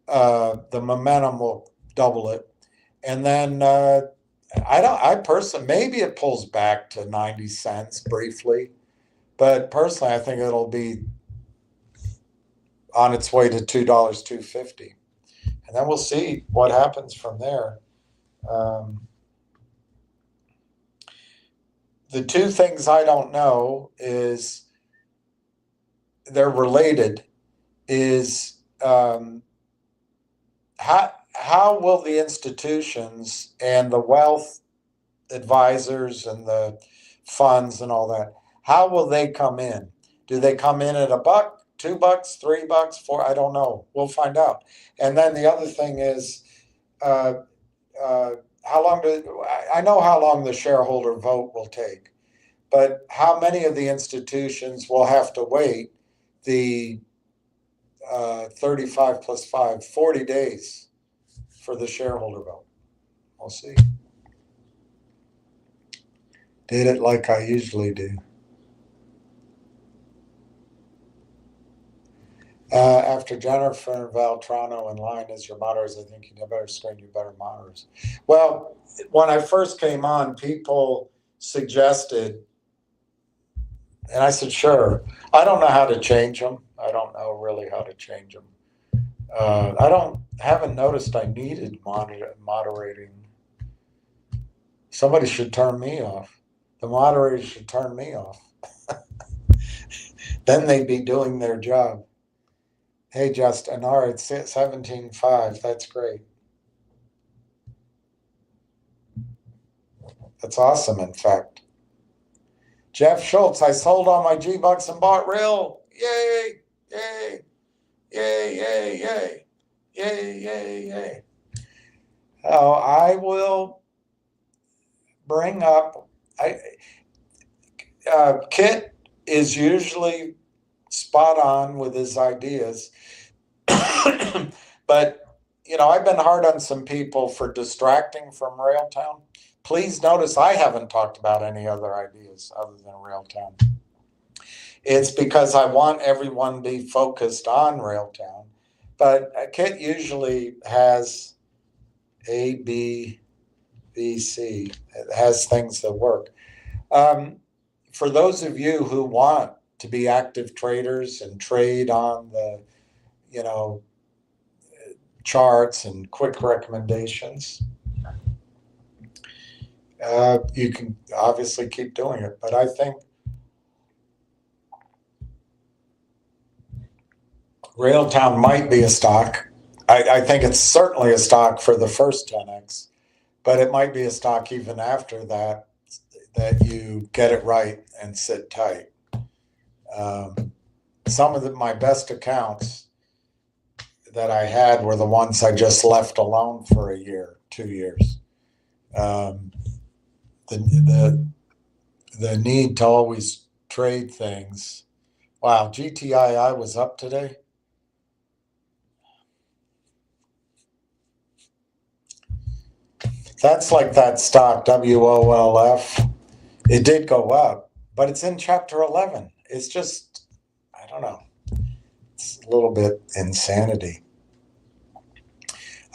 S1: the momentum will double it. And then I personally, maybe it pulls back to 90 cents briefly, but personally, I think it'll be on its way to $2, $2.50. And then we'll see what happens from there. The two things I don't know is they're related is how will the institutions and the wealth advisors and the funds and all that, how will they come in? Do they come in at $1, $2, $3, $4? I don't know. We'll find out. And then the other thing is, how long I know how long the shareholder vote will take, but how many of the institutions will have to wait the 35 plus 5, 40 days for the shareholder vote? We'll see. Did it like I usually do. After
S2: after Jennifer Valtrano in line as your moderators, I think you better screen your better moderators. Well, when I first came on, people suggested, and I said, sure. I don't know how to change them. I don't know really how to change them. Haven't noticed I needed moderating. Somebody should turn me off. The moderators should turn me off. Then they'd be doing their job. Hey, Justin, all right, it's 17.5. That's great. That's awesome, in fact. Jeff Schultz, I sold all my G-Bucks and bought Rail. Yay, yay, yay, yay, yay, yay, yay, yay. Oh, I will bring up, Kit is usually spot on with his ideas. But, I've been hard on some people for distracting from Railtown. Please notice I haven't talked about any other ideas other than Railtown. It's because I want everyone to be focused on Railtown. But Kit usually has A, B, C. It has things that work. For those of you who want to be active traders and trade on the, charts and quick recommendations, you can obviously keep doing it. But I think Railtown might be a stock. I think it's certainly a stock for the first 10x, but it might be a stock even after that you get it right and sit tight. Some of my best accounts that I had were the ones I just left alone for a year, 2 years. The need to always trade things. Wow, GTII was up today. That's like that stock, WOLF. It did go up, but it's in chapter 11. It's just, I don't know. It's a little bit insanity.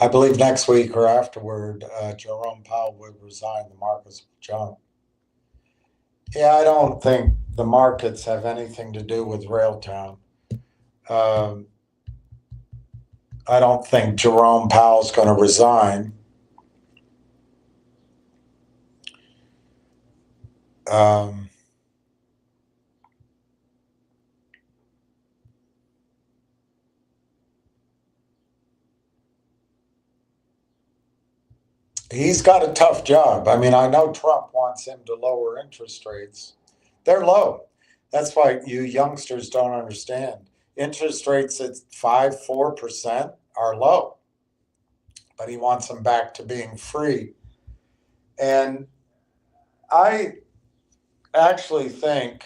S2: I believe next week or afterward, Jerome Powell would resign. The markets will jump. Yeah, I don't think the markets have anything to do with Railtown. I don't think Jerome Powell's going to resign. He's got a tough job. I mean, I know Trump wants him to lower interest rates. They're low. That's why you youngsters don't understand. Interest rates at 4% are low, but he wants them back to being free. And I actually think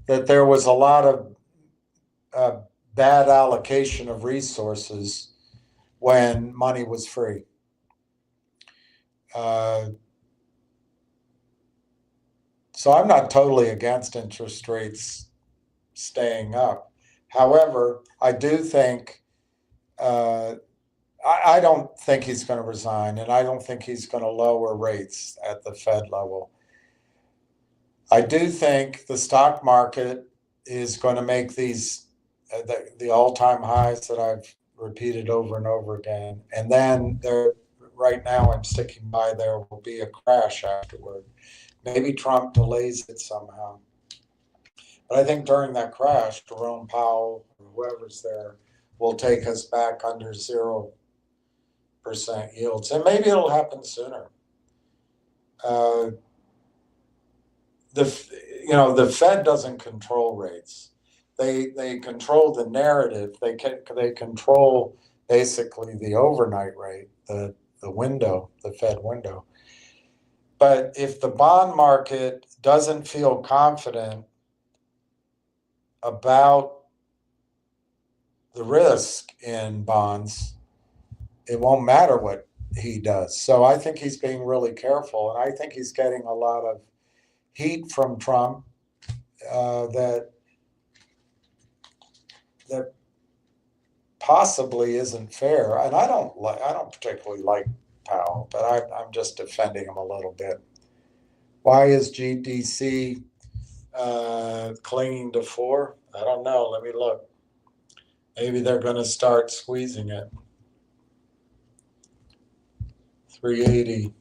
S2: that there was a lot of bad allocation of resources when money was free. So I'm not totally against interest rates staying up. However, I do think, I don't think he's going to resign, and I don't think he's going to lower rates at the Fed level. I do think the stock market is going to make these, the all-time highs that I've repeated over and over again. And then right now I'm sticking by there will be a crash afterward. Maybe Trump delays it somehow. But I think during that crash, Jerome Powell or whoever's there will take us back under 0% yields. And maybe it'll happen sooner. The Fed doesn't control rates. They control the narrative. They control basically the overnight rate, the window, the Fed window. But if the bond market doesn't feel confident about the risk in bonds, it won't matter what he does. So I think he's being really careful, and I think he's getting a lot of heat from Trump that
S1: possibly isn't fair. And I don't particularly like Powell, but I'm just defending him a little bit. Why is GDC clinging to 4? I don't know. Let me look. Maybe they're going to start squeezing it. 380.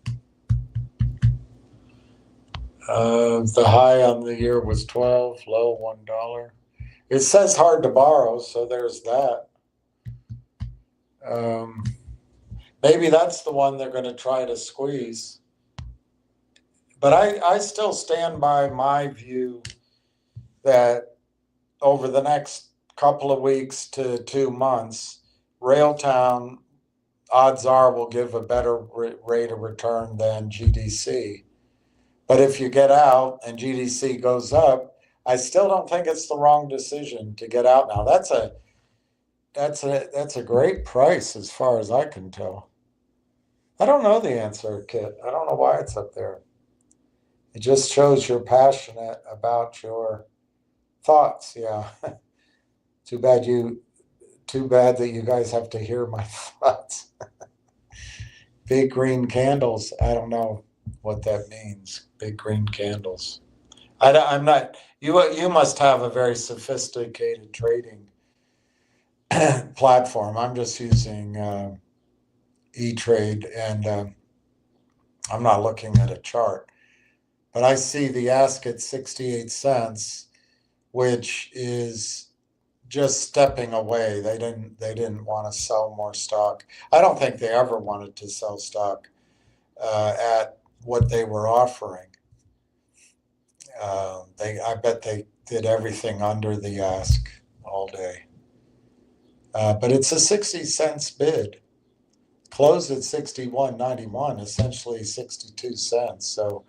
S1: The high on the year was 12, low $1. It says hard to borrow, so there's that. Maybe that's the one they're going to try to squeeze. But I still stand by my view that over the next couple of weeks to 2 months, Railtown, odds are, will give a better rate of return than GDC. But if you get out and GDC goes up, I still don't think it's the wrong decision to get out now. That's a great price as far as I can tell. I don't know the answer, Kit. I don't know why it's up there. It just shows you're passionate about your thoughts. Yeah. Too bad that you guys have to hear my thoughts. Big green candles. I don't know what that means. Big green candles. I'm not. You must have a very sophisticated trading platform. I'm just using E-Trade, and I'm not looking at a chart. But I see the ask at 68 cents, which is just stepping away. They didn't want to sell more stock. I don't think they ever wanted to sell stock at what they were offering. I bet they did everything under the ask all day. But it's a 60 cents bid. Closed at 61.91, essentially 62 cents. So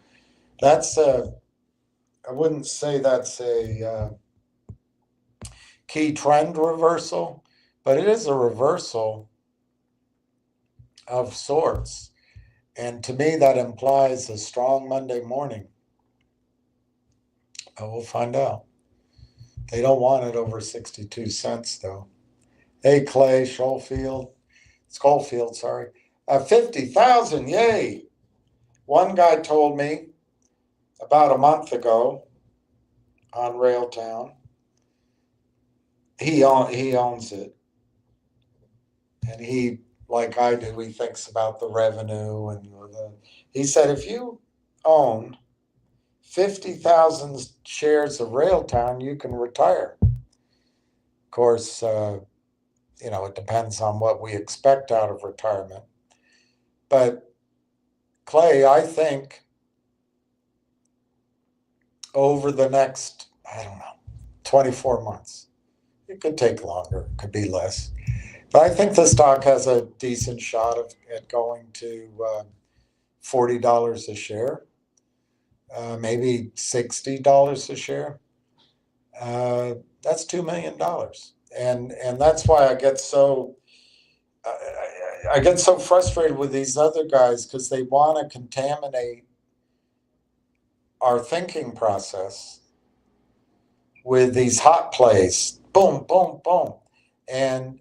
S1: that's I wouldn't say that's a key trend reversal, but it is a reversal of sorts. And to me, that implies a strong Monday morning. We'll find out. They don't want it over 62 cents, though. Hey, Clay, Schofield, 50,000, yay. One guy told me about a month ago on Railtown, he owns it. And he, like I do, he thinks about the revenue. He said, if you own 50,000 shares of Railtown, you can retire. Of course, it depends on what we expect out of retirement. But Clay, I think over the next, 24 months, it could take longer, it could be less. But I think the stock has a decent shot at going to $40 a share, maybe $60 a share. That's $2 million. And that's why I get so frustrated with these other guys, because they want to contaminate our thinking process with these hot plays. Boom, boom, boom. And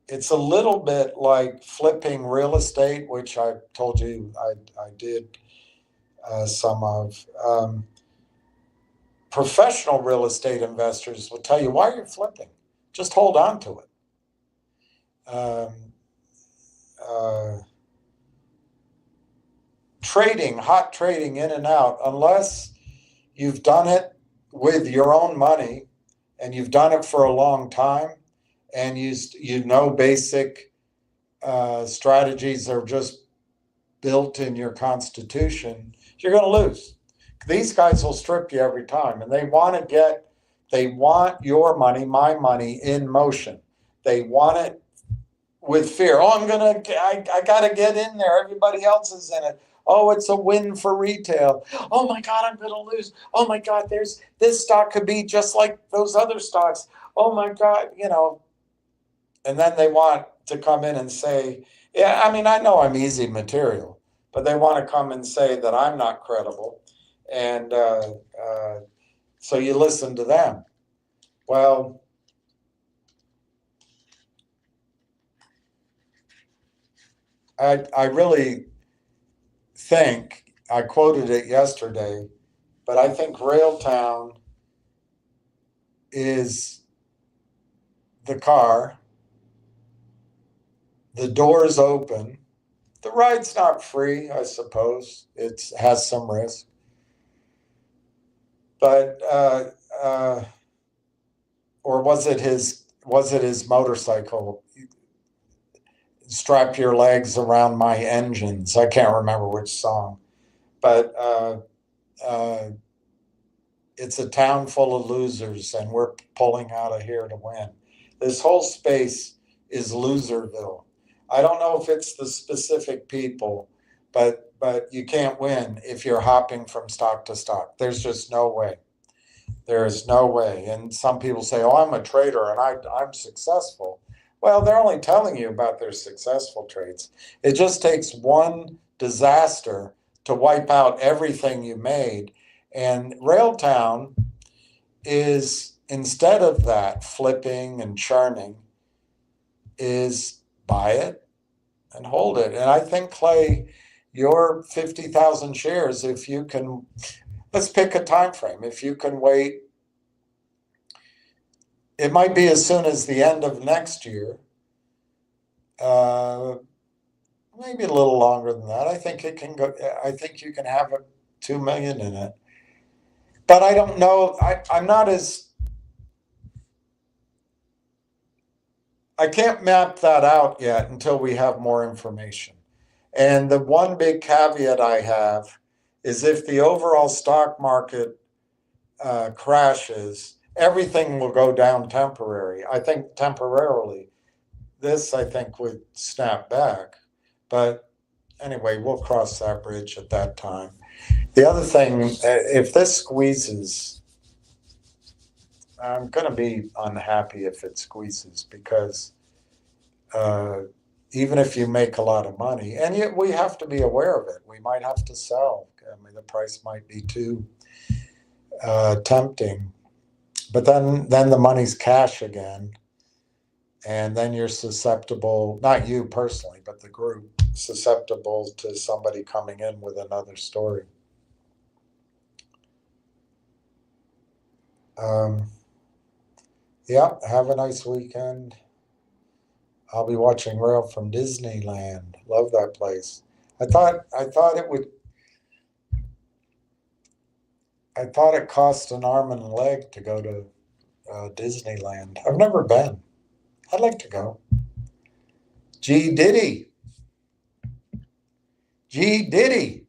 S1: it's a little bit like flipping real estate, which I told you I did some of. Professional real estate investors will tell you, why are you flipping? Just hold on to it. Hot trading in and out, unless you've done it with your own money and you've done it for a long time, and you know basic strategies are just built in your constitution, you're going to lose. These guys will strip you every time, and they want your money, my money, in motion. They want it with fear. I got to get in there. Everybody else is in it. Oh, it's a win for retail. Oh my God, I'm going to lose. Oh my God, this stock could be just like those other stocks. Oh my God, And then they want to come in and say, yeah, I know I'm easy material, but they want to come and say that I'm not credible and
S2: So you listen to them. Well, I really think, I quoted it yesterday, but I think Railtown is the car, the door's open. The ride's not free, I suppose. It has some risk. But or was it his motorcycle? Strap your legs around my engines. I can't remember which song, but uh, it's a town full of losers, and we're pulling out of here to win. This whole space is loserville. I don't know if it's the specific people, but you can't win if you're hopping from stock to stock. There's just no way. There is no way. And some people say, "Oh, I'm a trader and I'm successful." Well, they're only telling you about their successful trades. It just takes one disaster to wipe out everything you made. And Railtown is, instead of that flipping and churning, is buy it and hold it. And I think, Clay, your 50,000 shares, if you can, let's pick a time frame. If you can wait, it might be as soon as the end of next year. Uh, Maybe a little longer than that. I think it can go. I think you can have a 2 million in it. But I don't know. I'm not as. I can't map that out yet until we have more information. And the one big caveat I have is if the overall stock market crashes, everything will go down temporary. I think temporarily. This, I think, would snap back. But anyway, we'll cross that bridge at that time. The other thing, if this squeezes, I'm going to be unhappy if it squeezes because uh, even if you make a lot of money, and yet we have to be aware of it. We might have to sell. I mean, the price might be too tempting, but then the money's cash again, and then you're susceptible. Not you personally, but the group susceptible to somebody coming in with another story. Um, yeah, have a nice weekend. I'll be watching Rail from Disneyland. Love that place. I thought it would. I thought it cost an arm and a leg to go to Disneyland. I've never been. I'd like to go. G Diddy, G Diddy,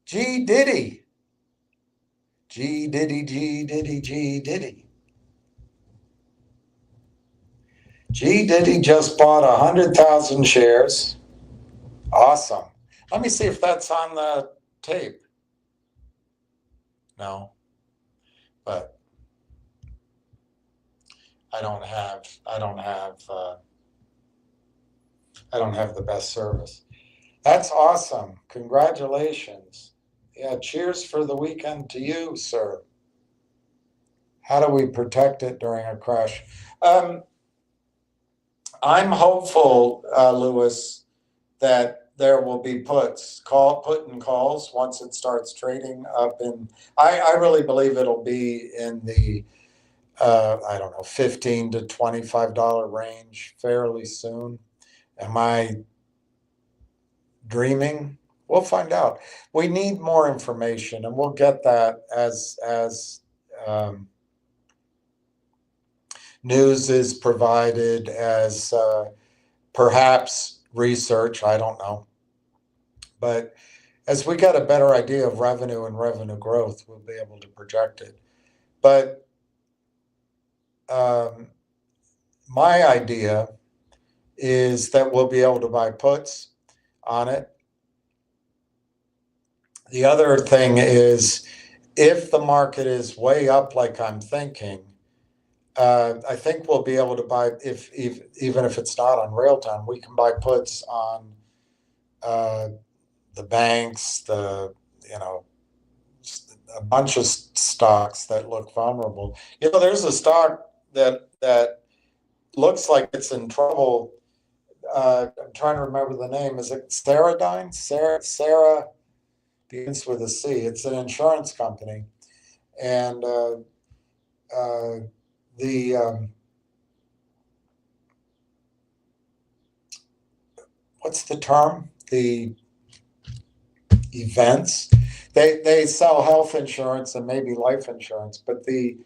S2: G Diddy, G Diddy, G Diddy, G Diddy. G Diddy just bought 100,000 shares. Awesome. Let me see if that's on the tape. No, but I don't have the best service. That's awesome. Congratulations. Yeah, cheers for the weekend to you, sir. How do we protect it during a crash? Um, I'm hopeful, Lewis, that there will be put and calls once it starts trading up in. I really believe it'll be in the I don't know, $15 to $25 range fairly soon. Am I dreaming? We'll find out. We need more information, and we'll get that as um, news is provided, as perhaps research. I don't know, but as we get a better idea of revenue and revenue growth, we'll be able to project it. But um, my idea is that we'll be able to buy puts on it. The other thing is, if the market is way up like I'm thinking, I think we'll be able to buy, if even if it's not on Railtown, we can buy puts on uh, the banks, the you know a bunch of stocks that look vulnerable. There's a stock that looks like it's in trouble. I'm trying to remember the name. Is it Ceradyne? Sarah begins with a C. It's an insurance company, and the what's the term? The events. They sell health insurance and maybe life insurance, but the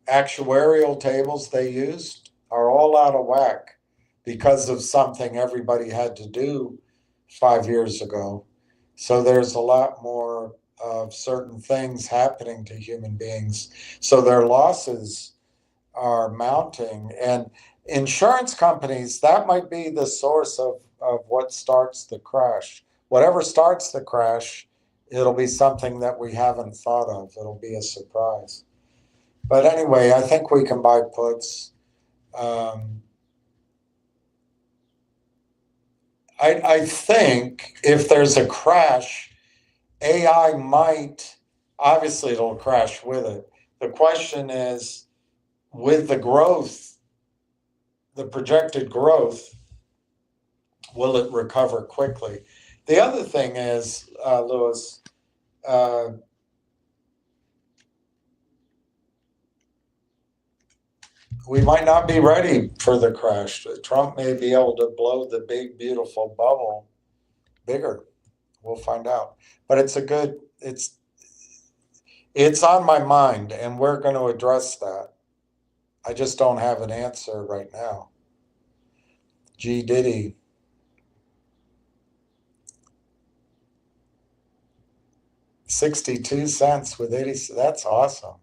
S2: actuarial tables they used are all out of whack because of something everybody had to do 5 years ago. So there's a lot more of certain things happening to human beings. So their losses are mounting. And insurance companies, that might be the source of what starts the crash. Whatever starts the crash, it'll be something that we haven't thought of. It'll be a surprise. But anyway, I think we can buy puts. I think if there's a crash, AI might, obviously it'll crash with it. The question is, with the growth, the projected growth, will it recover quickly? The other thing is, Lewis, we might not be ready for the crash. Trump may be able to blow the big, beautiful bubble bigger. We'll find out. But it's on my mind, and we're going to address that. I just don't have an answer right now. G Diddy. 62 cents with 80. That's awesome.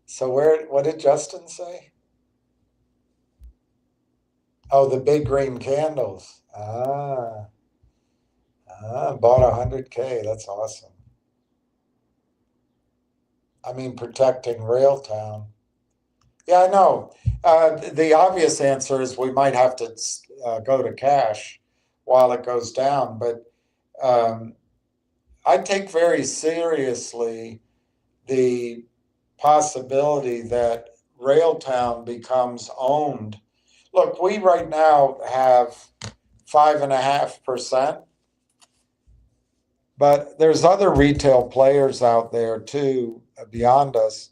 S2: So what did Justin say? Oh, the big green candles. Bought 100K. That's awesome. I mean, protecting Railtown. Yeah, I know. The obvious answer is we might have to go to cash while it goes down, but I take very seriously the possibility that Railtown becomes owned. Look, we right now have 5.5%, but there's other retail players out there too beyond us.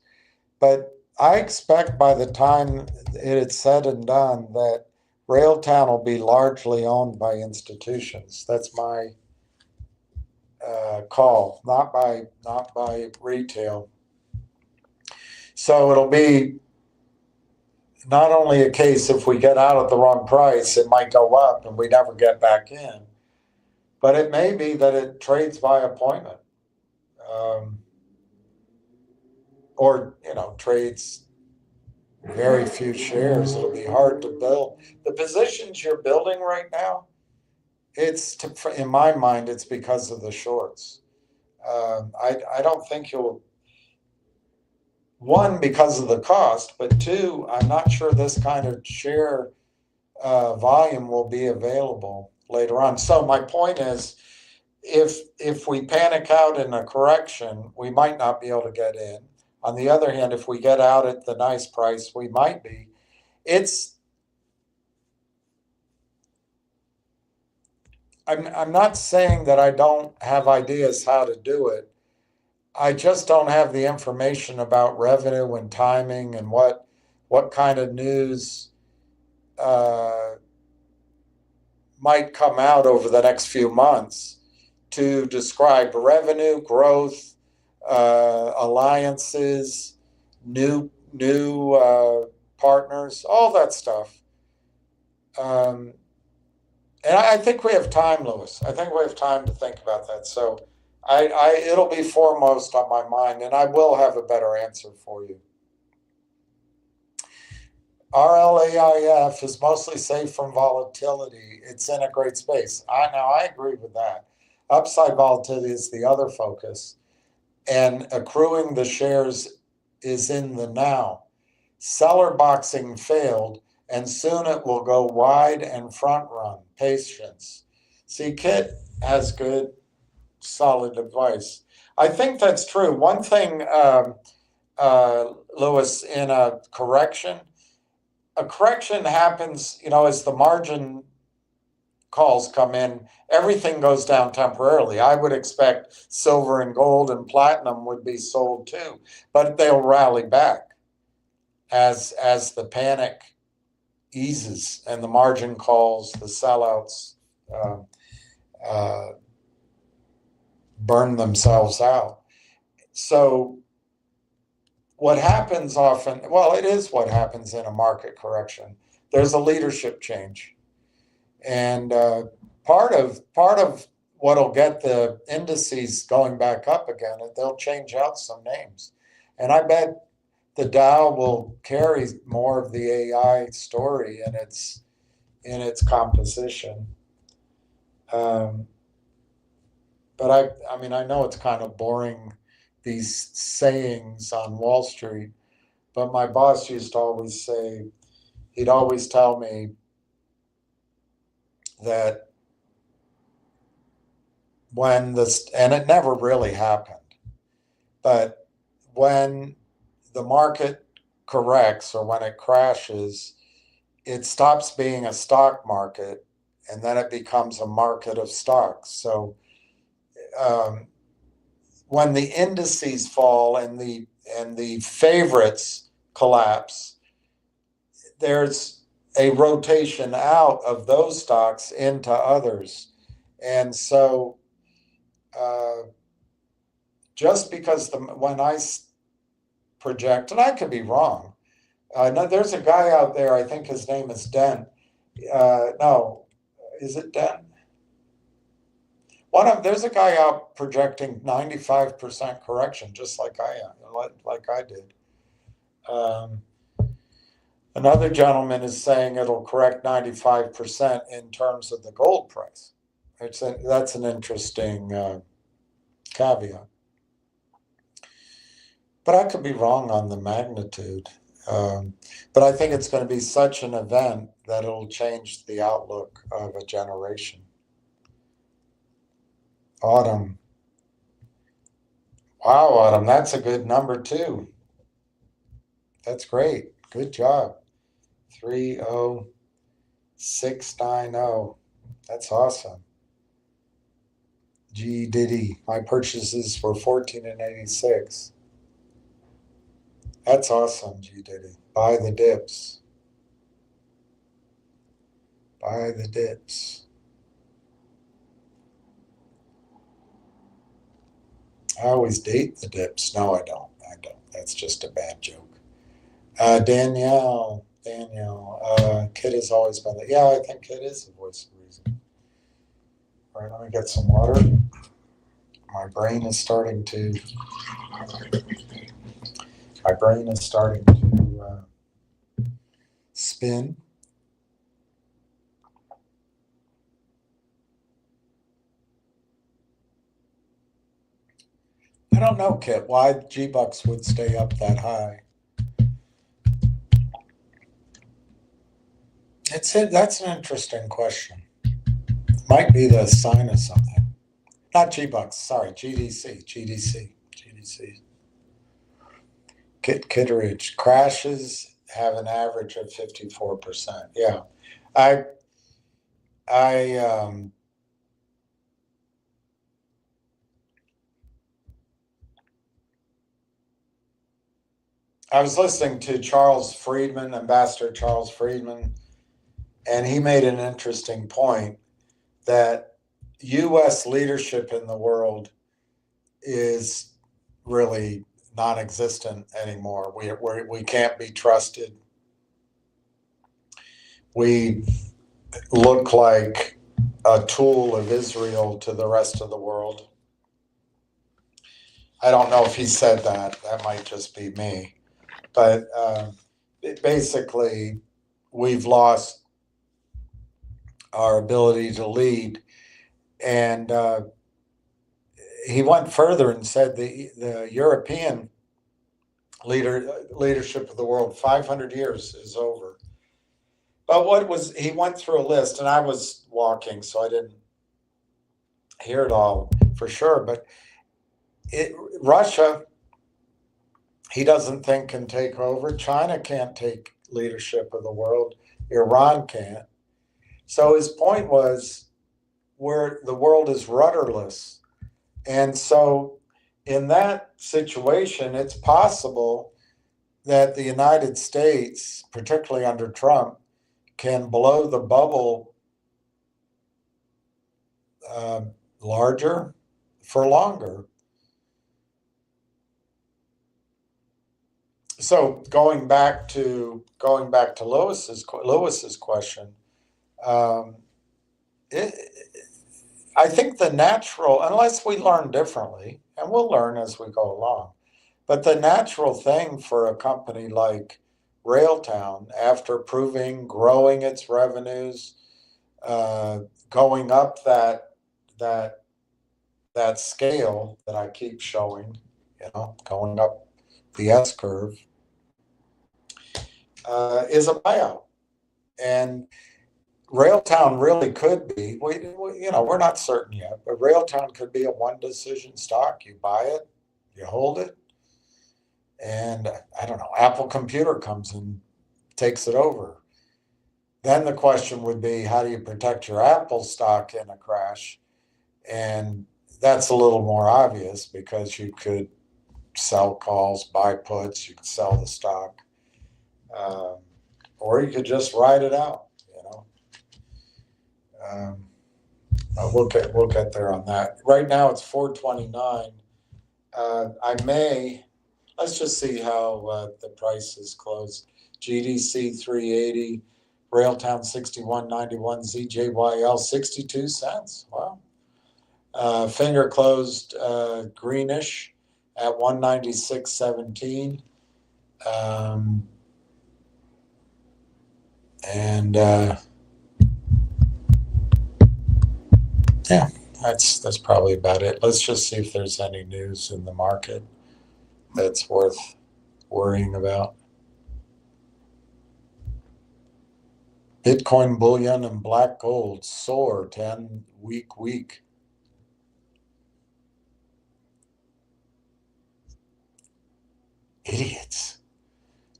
S2: But I expect by the time it's said and done that Railtown will be largely owned by institutions. That's my call, not by retail. So it'll be not only a case if we get out at the wrong price, it might go up and we never get back in, but it may be that it trades by appointment, or trades very few shares. It'll be hard to build the positions you're building right now. In my mind, it's because of the shorts. I don't think you'll. One, because of the cost, but two, I'm not sure this kind of share volume will be available later on. So my point is, if we panic out in a correction, we might not be able to get in. On the other hand, if we get out at the nice price, we might be. I'm not saying that I don't have ideas how to do it. I just don't have the information about revenue and timing and what kind of news might come out over the next few months to describe revenue growth, alliances, new partners, all that stuff. And I think we have time, Lewis. I think we have time to think about that. So it'll be foremost on my mind, and I will have a better answer for you. RLAIF is mostly safe from volatility. It's in a great space. I agree with that. Upside volatility is the other focus, and accruing the shares is in the now. Seller boxing failed, and soon it will go wide and front run. Patience. See, Kit has good solid advice. I think that's true. One thing, Lewis, in a correction happens, as the margin calls come in, everything goes down temporarily. I would expect silver and gold and platinum would be sold too, but they'll rally back as the panic eases and the margin calls, the sellouts uh, uh, burn themselves out. So what happens often, well, it is what happens in a market correction. There's a leadership change. And part of what'll get the indices going back up again, they'll change out some names. And I bet the Dow will carry more of the AI story in its composition. Um, but I mean, I know it's kind of boring, these sayings on Wall Street, but my boss used to always say, he'd always tell me that and it never really happened, but when the market corrects or when it crashes, it stops being a stock market and then it becomes a market of stocks. So um, when the indices fall and the favorites collapse, there's a rotation out of those stocks into others. And so uh, just because when I project, and I could be wrong, no, there's a guy out there, I think his name is Dent. No, is it Dent? There's a guy out projecting 95% correction, just like I am, like I did. Um, Another gentleman is saying it'll correct 95% in terms of the gold price. That's an interesting caveat. But I could be wrong on the magnitude. But I think it's going to be such an event that it'll change the outlook of a generation. Autumn. Wow, Autumn, that's a good number too. That's great. Good job. 30690. That's awesome. G Diddy. My purchases were 14 and 86. That's awesome, G Diddy. Buy the dips. Buy the dips. I always date the dips. No, I don't. That's just a bad joke. Danielle. Kid has always been there. Yeah, I think Kid is the voice of reason. All right, let me get some water. My brain is starting to spin. I don't know, Kit, why G-Bucks would stay up that high. That's an interesting question. Might be the sign of something. Not G-Bucks, sorry, GDC. Kitteridge crashes have an average of 54%. Yeah. I was listening to Ambassador Charles Friedman, and he made an interesting point that U.S. leadership in the world is really non-existent anymore. We can't be trusted. We look like a tool of Israel to the rest of the world. I don't know if he said that. That might just be me. But basically, we've lost our ability to lead. And he went further and said the European leadership of the world, 500 years is over. But he went through a list, and I was walking, so I didn't
S1: hear it all for sure. But Russia, he doesn't think can take over. China can't take leadership of the world. Iran can't. So his point was where the world is rudderless. And so in that situation, it's possible that the United States, particularly under Trump, can blow the bubble larger for longer. So going back to Lewis's question, um, it, I think the natural, unless we learn differently, and we'll learn as we go along, but the natural thing for a company like Railtown, after growing its revenues, uh, going up that that scale that I keep showing, going up the S curve, is a buyout. And Railtown really could be, we're not certain yet, but Railtown could be a one decision stock. You buy it, you hold it, and I don't know, Apple Computer comes and takes it over. Then the question would be, how do you protect your Apple stock in a crash? And that's a little more obvious because you could sell calls, buy puts, you could sell the stock, or you could just ride it out. We'll get there on that. Right now it's 429. Let's just see how the prices close. GDC 380, Railtown 61.91, ZJYL 62 cents. Wow. Finger closed greenish at 196.17. And yeah, that's probably about it. Let's just see if there's any news in the market that's worth worrying about. Bitcoin bullion and black gold soar 10-week. Idiots.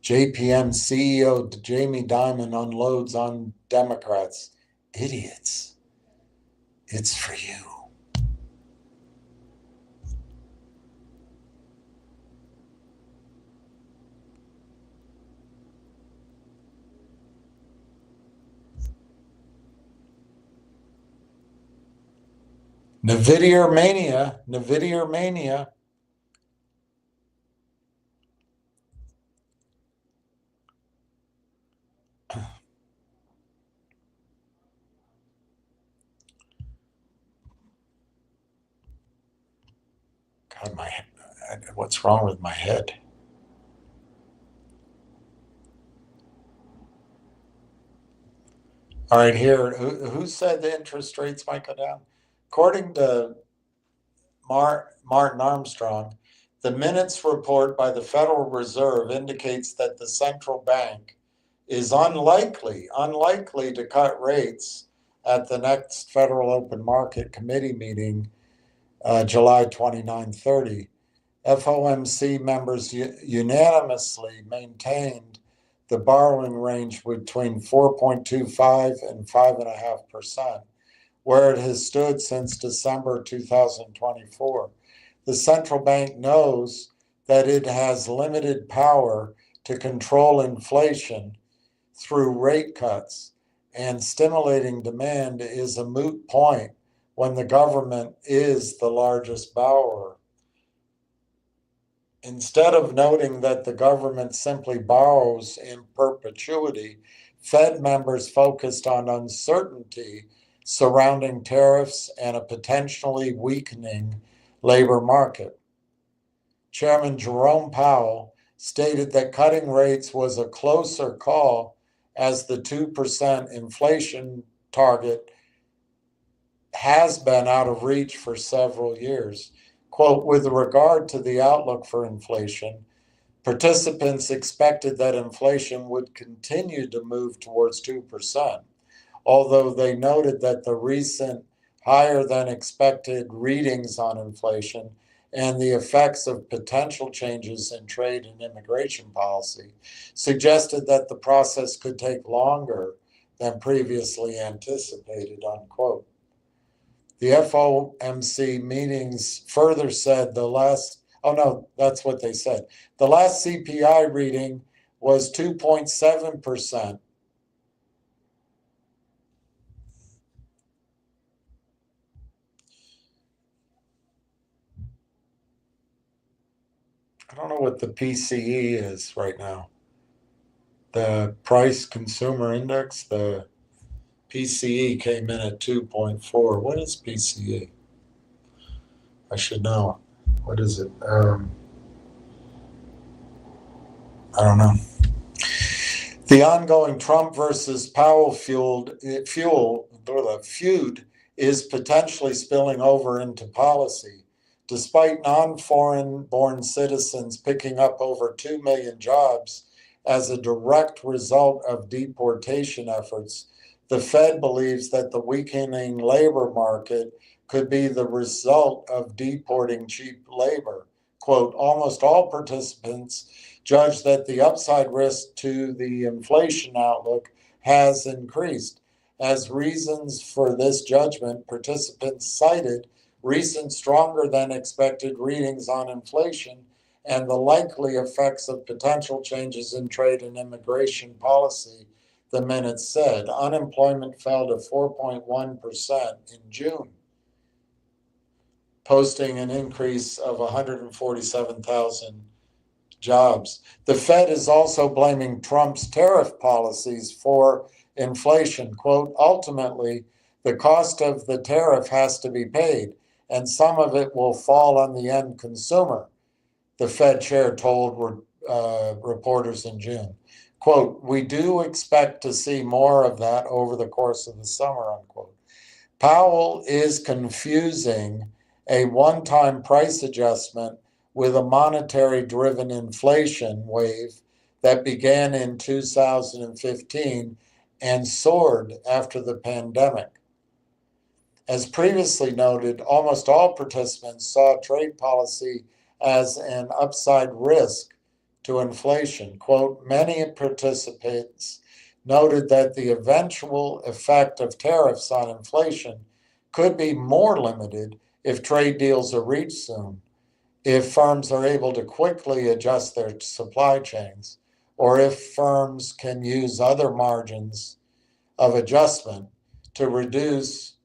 S1: JPM CEO Jamie Dimon unloads on Democrats. Idiots. It's for you. Nvidia mania. God, what's wrong with my head? All right, here, who said the interest rates might go down? According to Martin Armstrong, the minutes report by the Federal Reserve indicates that the central bank is unlikely to cut rates at the next Federal Open Market Committee meeting, July 29-30. FOMC members unanimously maintained the borrowing range between 4.25 and 5.5%, where it has stood since December 2024. The central bank knows that it has limited power to control inflation through rate cuts, and stimulating demand is a moot point when the government is the largest borrower. Instead of noting that the government simply borrows in perpetuity, Fed members focused on uncertainty surrounding tariffs and a potentially weakening labor market. Chairman Jerome Powell stated that cutting rates was a closer call as the 2% inflation target has been out of reach for several years. Quote, with regard to the outlook for inflation, participants expected that inflation would continue to move towards 2%, although they noted that the recent higher than expected readings on inflation, and the effects of potential changes in trade and immigration policy suggested that the process could take longer than previously anticipated, unquote. The FOMC meetings further said that's what they said. The last CPI reading was 2.7%. I don't know what the PCE is right now. The price consumer index, the PCE came in at 2.4. What is PCE? I should know. What is it? I don't know. The ongoing Trump versus Powell feud is potentially spilling over into policy. Despite non-foreign born citizens picking up over 2 million jobs as a direct result of deportation efforts, the Fed believes that the weakening labor market could be the result of deporting cheap labor. Quote, almost all participants judge that the upside risk to the inflation outlook has increased. As reasons for this judgment, participants cited recent stronger than expected readings on inflation and the likely effects of potential changes in trade and immigration policy, the minutes said. Unemployment fell to 4.1% in June, posting an increase of 147,000 jobs. The Fed is also blaming Trump's tariff policies for inflation. Quote, ultimately, the cost of the tariff has to be paid, and some of it will fall on the end consumer, the Fed chair told reporters in June. Quote, we do expect to see more of that over the course of the summer, unquote. Powell is confusing a one-time price adjustment with a monetary-driven inflation wave that began in 2015 and soared after the pandemic. As previously noted, almost all participants saw trade policy as an upside risk to inflation. Quote, many participants noted that the eventual effect of tariffs on inflation could be more limited if trade deals are reached soon, if firms are able to quickly adjust their supply chains, or if firms can use other margins of adjustment to reduce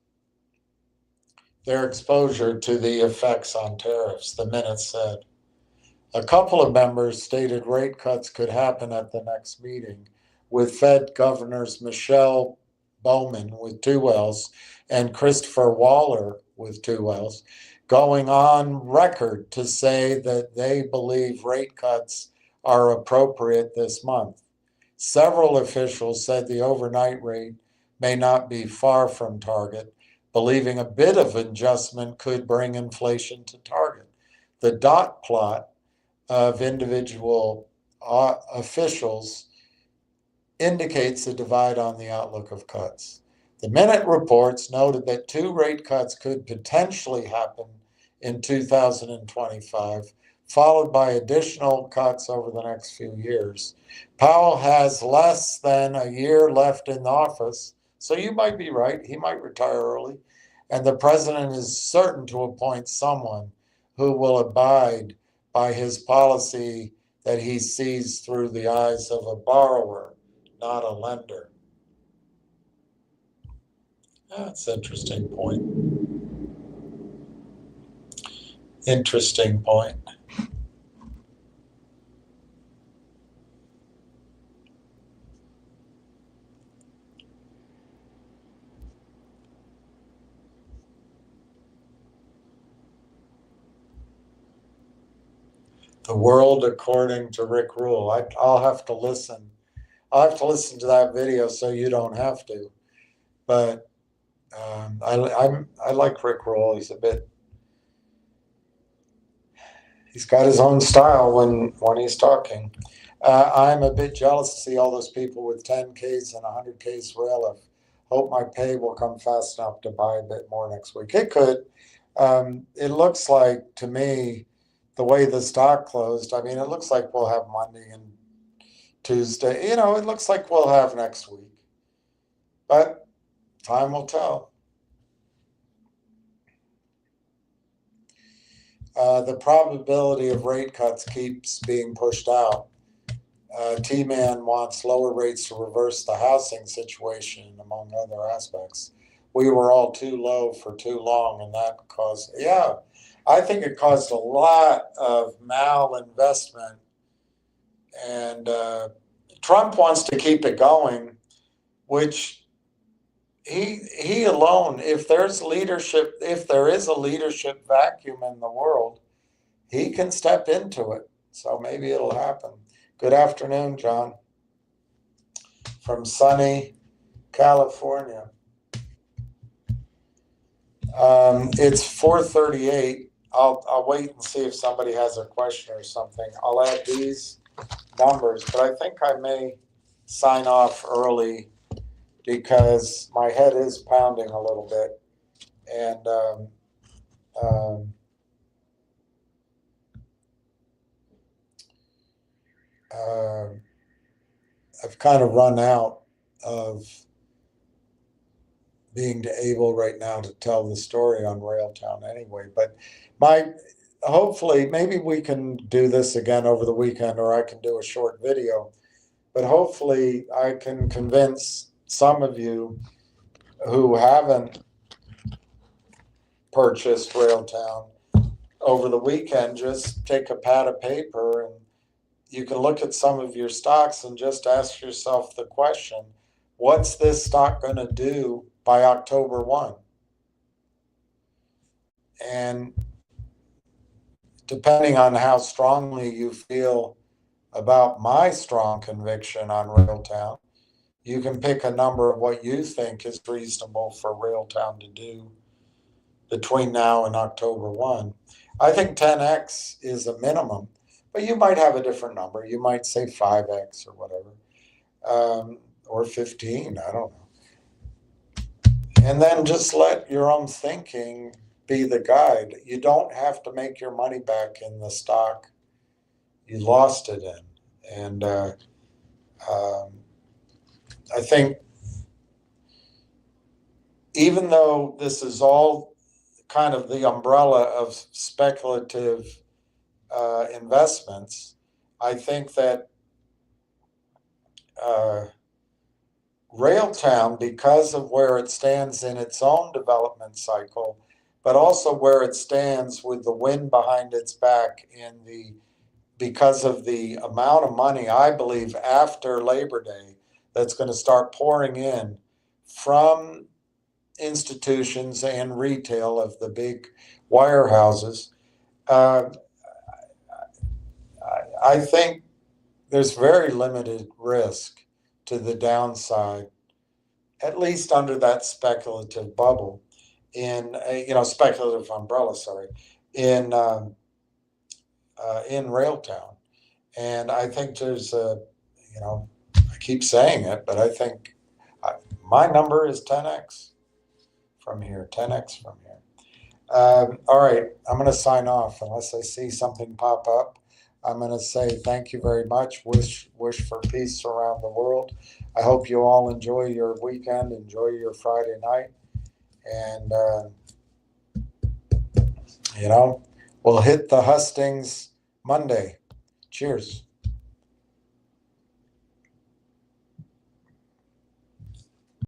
S1: their exposure to the effects on tariffs, the minutes said. A couple of members stated rate cuts could happen at the next meeting, with Fed Governors Michelle Bowman with 2 L's and Christopher Waller with 2 L's going on record to say that they believe rate cuts are appropriate this month. Several officials said the overnight rate may not be far from target, believing a bit of adjustment could bring inflation to target. The dot plot of individual officials indicates a divide on the outlook of cuts. The Minute reports noted that 2 rate cuts could potentially happen in 2025, followed by additional cuts over the next few years. Powell has less than a year left in office, so you might be right, he might retire early, and the president is certain to appoint someone who will abide by his policy that he sees through the eyes of a borrower, not a lender. That's an interesting point. Interesting point. The world according to Rick Rule. I'll have to listen. I'll have to listen to that video so you don't have to. But I like Rick Rule. He's got his own style when he's talking. I'm a bit jealous to see all those people with 10Ks and 100Ks railif. Hope my pay will come fast enough to buy a bit more next week. It could. It looks like to me, the way the stock closed, I mean, it looks like we'll have Monday and Tuesday. It looks like we'll have next week. But time will tell. The probability of rate cuts keeps being pushed out. T-Man wants lower rates to reverse the housing situation, among other aspects. We were all too low for too long, and that caused, I think it caused a lot of malinvestment. And Trump wants to keep it going, which he alone, if there is a leadership vacuum in the world, he can step into it. So maybe it'll happen. Good afternoon, John, from sunny California. It's 4:38. I'll wait and see if somebody has a question or something. I'll add these numbers, but I think I may sign off early because my head is pounding a little bit, and I've kind of run out of being able right now to tell the story on Railtown anyway. But hopefully, maybe we can do this again over the weekend, or I can do a short video. But hopefully, I can convince some of you who haven't purchased Railtown over the weekend. Just take a pad of paper and you can look at some of your stocks and just ask yourself the question, what's this stock going to do by October 1? And depending on how strongly you feel about my strong conviction on Railtown, you can pick a number of what you think is reasonable for Railtown to do between now and October 1. I think 10x is a minimum, but you might have a different number. You might say 5x or whatever, or 15, I don't know. And then just let your own thinking be the guide. You don't have to make your money back in the stock you lost it in. And I think even though this is all kind of the umbrella of speculative investments, I think that Railtown, because of where it stands in its own development cycle, but also where it stands with the wind behind its back because of the amount of money, I believe, after Labor Day that's going to start pouring in from institutions and retail of the big wirehouses. I think there's very limited risk to the downside, at least under that speculative bubble, speculative umbrella, in Railtown. And I think there's I keep saying it, but I think my number is 10x from here, 10x from here. All right, I'm going to sign off unless I see something pop up. I'm going to say thank you very much. Wish for peace around the world. I hope you all enjoy your weekend, enjoy your Friday night, and we'll hit the hustings Monday. Cheers.